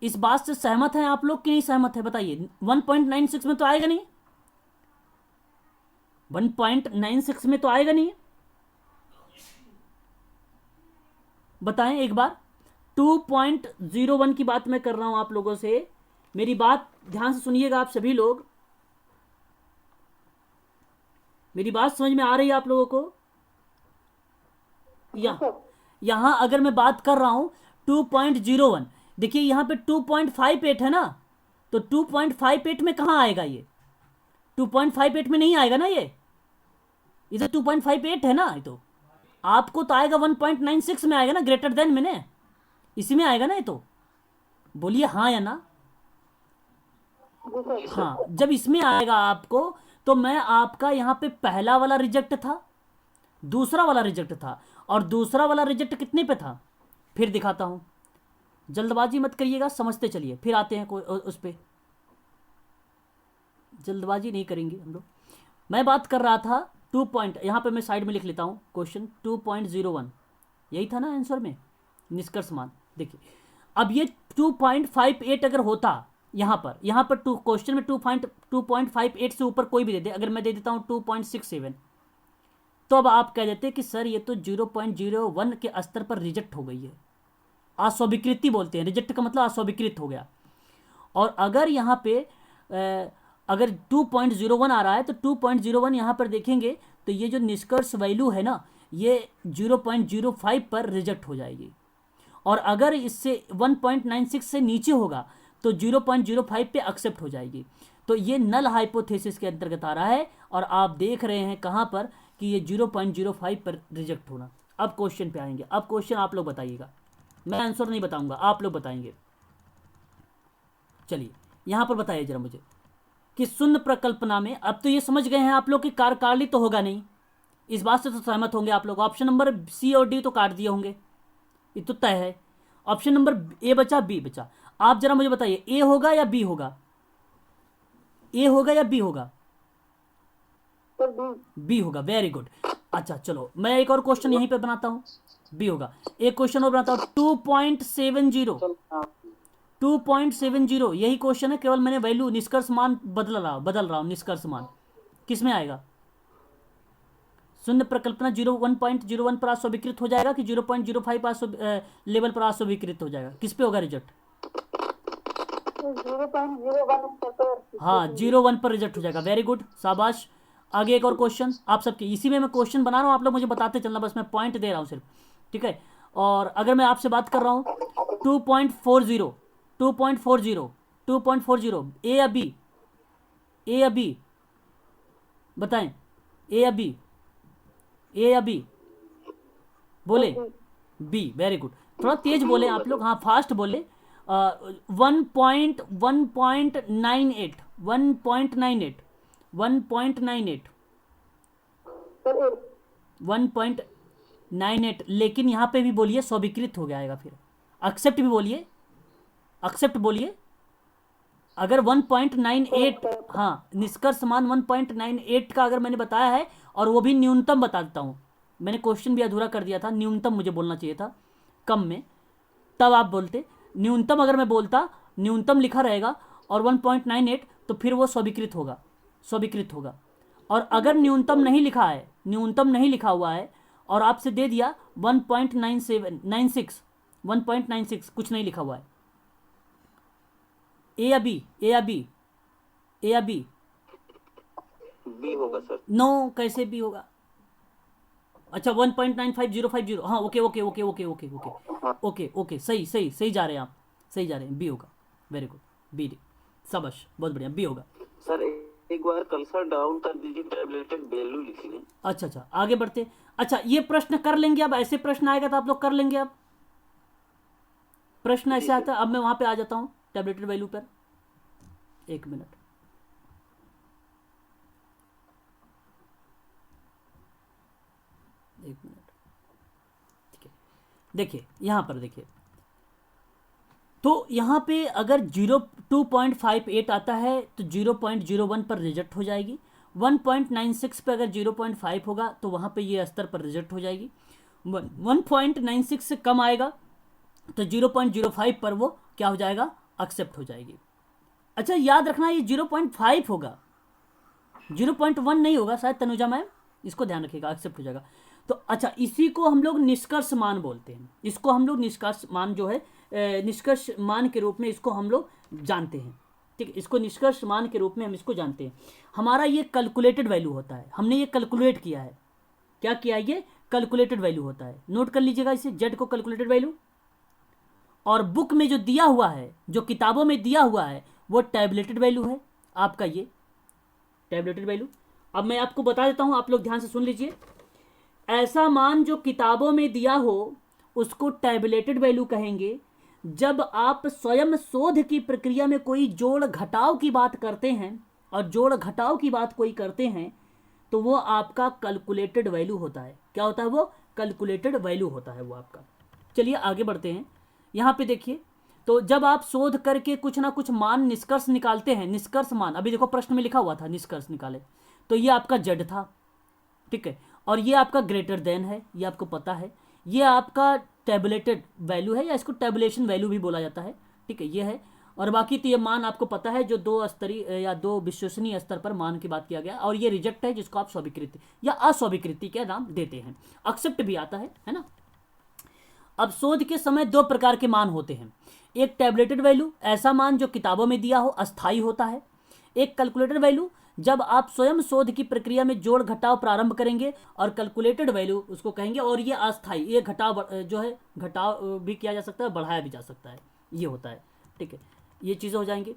इस बात से सहमत हैं आप लोग कि नहीं सहमत है, बताइए। 1.96 में तो आएगा नहीं, 1.96 में तो आएगा नहीं, बताएं एक बार। 2.01 की बात मैं कर रहा हूं आप लोगों से, मेरी बात ध्यान से सुनिएगा आप सभी लोग, मेरी बात समझ में आ रही है आप लोगों को। यहां अगर मैं बात कर रहा हूं 2.01, देखिए यहां पे 2.58 है ना, तो 2.58 में कहां आएगा ये, 2.58 में नहीं आएगा ना, ये इधर 2.58 है ना, ये तो आपको तो आएगा 1.96 में आएगा ना, ग्रेटर देन में ना, इसी में आएगा ना ये तो, बोलिए हाँ या ना। हाँ, जब इसमें आएगा आपको तो मैं आपका यहाँ पे पहला वाला रिजेक्ट था, दूसरा वाला रिजेक्ट था, और दूसरा वाला रिजेक्ट कितने पे था, फिर दिखाता हूं, जल्दबाजी मत करिएगा, समझते चलिए, फिर आते हैं कोई उस पे, जल्दबाजी नहीं करेंगे हम लोग। मैं बात कर रहा था 2 पॉइंट, यहाँ पे मैं साइड में लिख लेता हूँ क्वेश्चन 2.01, यही था ना आंसर में, निष्कर्ष मान। देखिए अब ये 2.58 अगर होता यहाँ पर क्वेश्चन में 2.58 से ऊपर कोई भी दे दे, अगर मैं दे देता हूँ 2.67, तो अब आप कह देते कि सर ये तो 0.01 के स्तर पर रिजेक्ट हो गई है, अस्वीकृति बोलते हैं, रिजेक्ट का मतलब अस्वीकृत हो गया। और अगर यहाँ पे अगर 2.01 आ रहा है तो 2.01 यहाँ पर देखेंगे तो ये जो निष्कर्ष वैल्यू है ना, ये 0.05 पर रिजेक्ट हो जाएगी। और अगर इससे 1.96 से नीचे होगा तो 0.05 पे एक्सेप्ट हो जाएगी। तो ये नल हाइपोथेसिस के अंतर्गत आ रहा है, और आप देख रहे हैं कहाँ पर कि ये 0.05 पर रिजेक्ट होना। अब क्वेश्चन पे आएंगे, अब क्वेश्चन आप लोग बताइएगा, मैं आंसर नहीं बताऊंगा, आप लोग बताएंगे। चलिए यहाँ पर बताइए जरा मुझे कि शून्य प्रकल्पना में, अब तो ये समझ गए हैं आप लोग कि कार्यकारिणी तो होगा नहीं, इस बात से तो सहमत होंगे आप लोग। ऑप्शन नंबर सी और डी तो काट दिए होंगे, ये तो तय है। ऑप्शन नंबर ए बचा, बी बचा, आप जरा मुझे बताइए ए होगा या बी होगा, ए होगा या बी होगा, बी होगा, वेरी गुड। अच्छा चलो मैं एक और क्वेश्चन यहीं पे बनाता हूं, बी होगा। एक क्वेश्चन और बनाता हूं 2.70 यही क्वेश्चन है, केवल मैंने वैल्यू निष्कर्ष मान बदल रहा हूं। निष्कर्ष मान किस में आएगा, शून्य प्रकल्पना 1.01 पर अस्वीकृत हो जाएगा कि 0.05 लेवल पर अस्वीकृत हो जाएगा, किस पे होगा रिजेक्ट, 0.01 हाँ 0.1 पर रिजेक्ट हो जाएगा, वेरी गुड, शाबाश। आगे एक और क्वेश्चन आप सबके, इसी में मैं क्वेश्चन बना रहा हूँ, आप लोग मुझे बताते चलना, बस मैं पॉइंट दे रहा हूँ सिर्फ, ठीक है। और अगर मैं आपसे बात कर रहा हूँ 2.40 2.40 ए या बी? ए या बी बताएं, ए या बी? ए या बी बोले? B, very good. थोड़ा तेज बोले आप लोग, हाँ फास्ट बोले। 1.98 सर 1.98, लेकिन यहाँ पे भी बोलिए स्वीकृत हो जाएगा, फिर एक्सेप्ट भी बोलिए, एक्सेप्ट बोलिए। अगर 1.98, हाँ निष्कर्ष मान 1.98 का अगर मैंने बताया है, और वो भी न्यूनतम बता देता हूँ, मैंने क्वेश्चन भी अधूरा कर दिया था, न्यूनतम मुझे बोलना चाहिए था कम में, तब आप बोलते। न्यूनतम अगर मैं बोलता, न्यूनतम लिखा रहेगा और 1.98, तो फिर वो स्वीकृत होगा, स्वीकृत होगा। और अगर न्यूनतम नहीं लिखा है, न्यूनतम नहीं लिखा हुआ है, और आपसे दे दिया 1.96, 1.96 कुछ नहीं लिखा हुआ है, ए या बी? ए या बी? ए या बी? बी होगा सर। नो, कैसे बी होगा? अच्छा 1.95050, हाँ okay okay okay okay okay okay okay okay, सही सही सही जा रहे हैं आप, सही जा रहे हैं, बी होगा, वेरी गुड, बी डी, शाबाश, बहुत बढ़िया, बी होगा। सर एक बार कर्सर डाउन कर दीजिए, टैबलेटेड वैल्यू लिखिए। अच्छा अच्छा, आगे बढ़ते। अच्छा ये प्रश्न कर लेंगे अब, ऐसे प्रश्न आएगा तो आप लोग कर लेंगे। अब प्रश्न ऐसे आता है, अब मैं वहां पे आ जाता हूँ टैबलेटेड वैल्यू पर, एक मिनट। एक मिनट, ठीक है, देखिए यहां पर देखिए, तो यहां पे अगर 2.58 आता है तो 0.01 पर रिजेक्ट हो जाएगी। 1.96 पे अगर 0.5 होगा तो वहां पे ये स्तर पर रिजेक्ट हो जाएगी। 1.96 से कम आएगा तो 0.05 पर वो क्या हो जाएगा? एक्सेप्ट हो जाएगी। अच्छा याद रखना ये 0.5 होगा, 0.1 नहीं होगा शायद, तनुजा मैम इसको ध्यान रखिएगा, एक्सेप्ट हो जाएगा। तो अच्छा इसी को हम लोग निष्कर्ष मान बोलते हैं, इसको हम लोग निष्कर्ष मान जो है निष्कर्ष मान के रूप में इसको हम लोग जानते हैं, ठीक है, इसको निष्कर्ष मान के रूप में हम इसको जानते हैं। हमारा ये कैलकुलेटेड वैल्यू होता है, हमने ये कैलकुलेट किया है, क्या किया है? ये कैलकुलेटेड वैल्यू होता है, नोट कर लीजिएगा इसे, जेड को कैलकुलेटेड वैल्यू। और बुक में जो दिया हुआ है, जो किताबों में दिया हुआ है, वो टैबलेटेड वैल्यू है आपका, ये टैबलेटेड वैल्यू। अब मैं आपको बता देता हूं, आप लोग ध्यान से सुन लीजिए। ऐसा मान जो किताबों में दिया हो उसको टैबलेटेड वैल्यू कहेंगे। जब आप स्वयं शोध की प्रक्रिया में कोई जोड़ घटाव की बात करते हैं, और जोड़ घटाव की बात कोई करते हैं, तो वो आपका कैलकुलेटेड वैल्यू होता है। क्या होता है? वो कैलकुलेटेड वैल्यू होता है वो आपका। चलिए आगे बढ़ते हैं। यहाँ पे देखिए, तो जब आप शोध करके कुछ ना कुछ मान निष्कर्ष निकालते हैं, निष्कर्ष मान, अभी देखो प्रश्न में लिखा हुआ था निष्कर्ष निकाले, तो ये आपका जेड था, ठीक है, और ये आपका ग्रेटर देन है, ये आपको पता है। ये आपका टैबुलेटेड वैल्यू है, या इसको टैबुलेशन वैल्यू भी बोला जाता है, ठीक है, ये है। और बाकी तो ये मान आपको पता है, जो दो स्तरीय या दो विश्वसनीय स्तर पर मान की बात किया गया। और ये रिजेक्ट है, जिसको आप स्वीकृति या अस्वीकृति के नाम देते हैं। एक्सेप्ट भी आता है ना। अब शोध के समय दो प्रकार के मान होते हैं। एक टैबुलेटेड वैल्यू, ऐसा मान जो किताबों में दिया हो, अस्थायी होता है। एक कैलकुलेटेड वैल्यू, जब आप स्वयं शोध की प्रक्रिया में जोड़ घटाव प्रारंभ करेंगे, और कैलकुलेटेड वैल्यू उसको कहेंगे। और ये अस्थायी, ये घटाव जो है, घटाव भी किया जा सकता है, बढ़ाया भी जा सकता है, ये होता है, ठीक है, ये चीज़ें हो जाएंगी।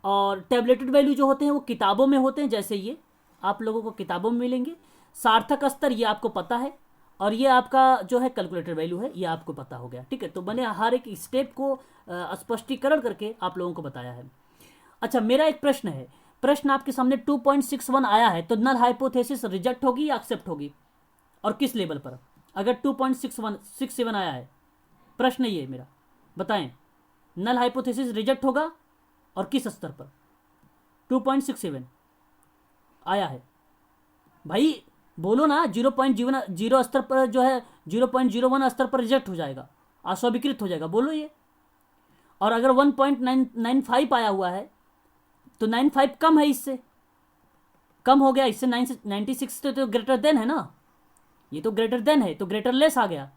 और टैबुलेटेड वैल्यू जो होते हैं वो किताबों में होते हैं, जैसे ये आप लोगों को किताबों में मिलेंगे। सार्थक स्तर ये आपको पता है, और ये आपका जो है कैलकुलेटेड वैल्यू है, ये आपको पता हो गया, ठीक है। तो मैंने हर एक स्टेप को स्पष्टीकरण करके आप लोगों को बताया है। अच्छा, मेरा एक प्रश्न है, प्रश्न आपके सामने 2.61 आया है, तो नल हाइपोथेसिस रिजेक्ट होगी या एक्सेप्ट होगी, और किस लेवल पर? अगर 2.67 आया है, प्रश्न ये मेरा, बताएं, नल हाइपोथेसिस रिजेक्ट होगा और किस स्तर पर? 2.67 आया है भाई, बोलो ना। 0.0 स्तर पर जो है, 0.01 स्तर पर रिजेक्ट हो जाएगा, अस्वीकृत हो जाएगा, बोलो ये। और अगर 1.95 आया हुआ है, तो 95 कम है, इससे कम हो गया, इससे 96 तो ग्रेटर देन है ना, ये तो ग्रेटर देन है, तो ग्रेटर लेस आ गया,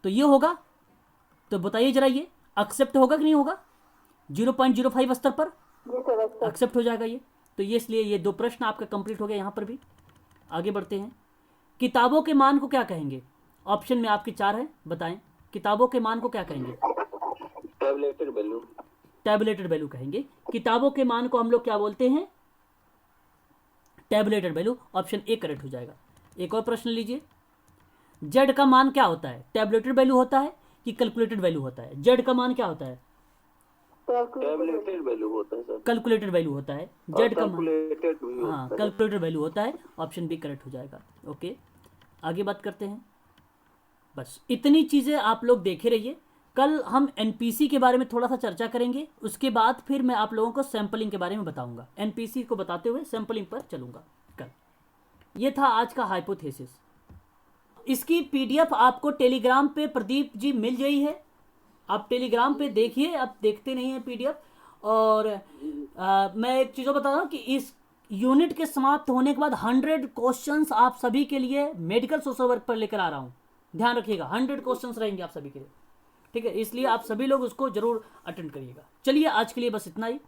तो ये होगा। तो बताइए जरा, ये एक्सेप्ट होगा कि नहीं होगा? 0.05 स्तर पर एक्सेप्ट हो जाएगा ये। तो ये इसलिए ये दो प्रश्न आपका कंप्लीट हो गया। यहाँ पर भी आगे बढ़ते हैं। किताबों के मान को क्या कहेंगे? ऑप्शन में आपके 4 है, बताएं, किताबों के मान को क्या कहेंगे? Tabulated value. टैबुलेटेड वैल्यू कहेंगे। किताबों के मान को हम लोग क्या बोलते हैं? Tabulated value. Option A correct हो जाएगा। एक और प्रश्न लीजिए, जेड का मान क्या होता है? टैबुलेटेड वैल्यू होता है कि कैलकुलेटेड वैल्यू होता है? जेड का मान क्या होता है? टैबलेटेड वैल्यू होता है सर। कैलकुलेटेड वैल्यू होता है। जेड का मान, कैलकुलेटेड वैल्यू हाँ, कैलकुलेटेड वैल्यू होता है। ऑप्शन बी करेक्ट हो जाएगा। ओके, आगे बात करते हैं। बस इतनी चीज़ें आप लोग देखे रहिए। कल हम एनपीसी के बारे में थोड़ा सा चर्चा करेंगे, उसके बाद फिर मैं आप लोगों को सैम्पलिंग के बारे में बताऊंगा। एनपीसी को बताते हुए सैम्पलिंग पर चलूंगा कल। ये था आज का हाइपोथेसिस। इसकी पीडीएफ आपको टेलीग्राम पे प्रदीप जी मिल गई है। आप टेलीग्राम पे देखिए, आप देखते नहीं हैं पीडीएफ। और मैं एक चीज़ बता रहा हूँ कि इस यूनिट के समाप्त होने के बाद 100 क्वेश्चंस आप सभी के लिए मेडिकल सोशल वर्क पर लेकर आ रहा हूँ। ध्यान रखिएगा, 100 क्वेश्चंस रहेंगे आप सभी के लिए, ठीक है? इसलिए आप सभी लोग उसको जरूर अटेंड करिएगा। चलिए आज के लिए बस इतना ही।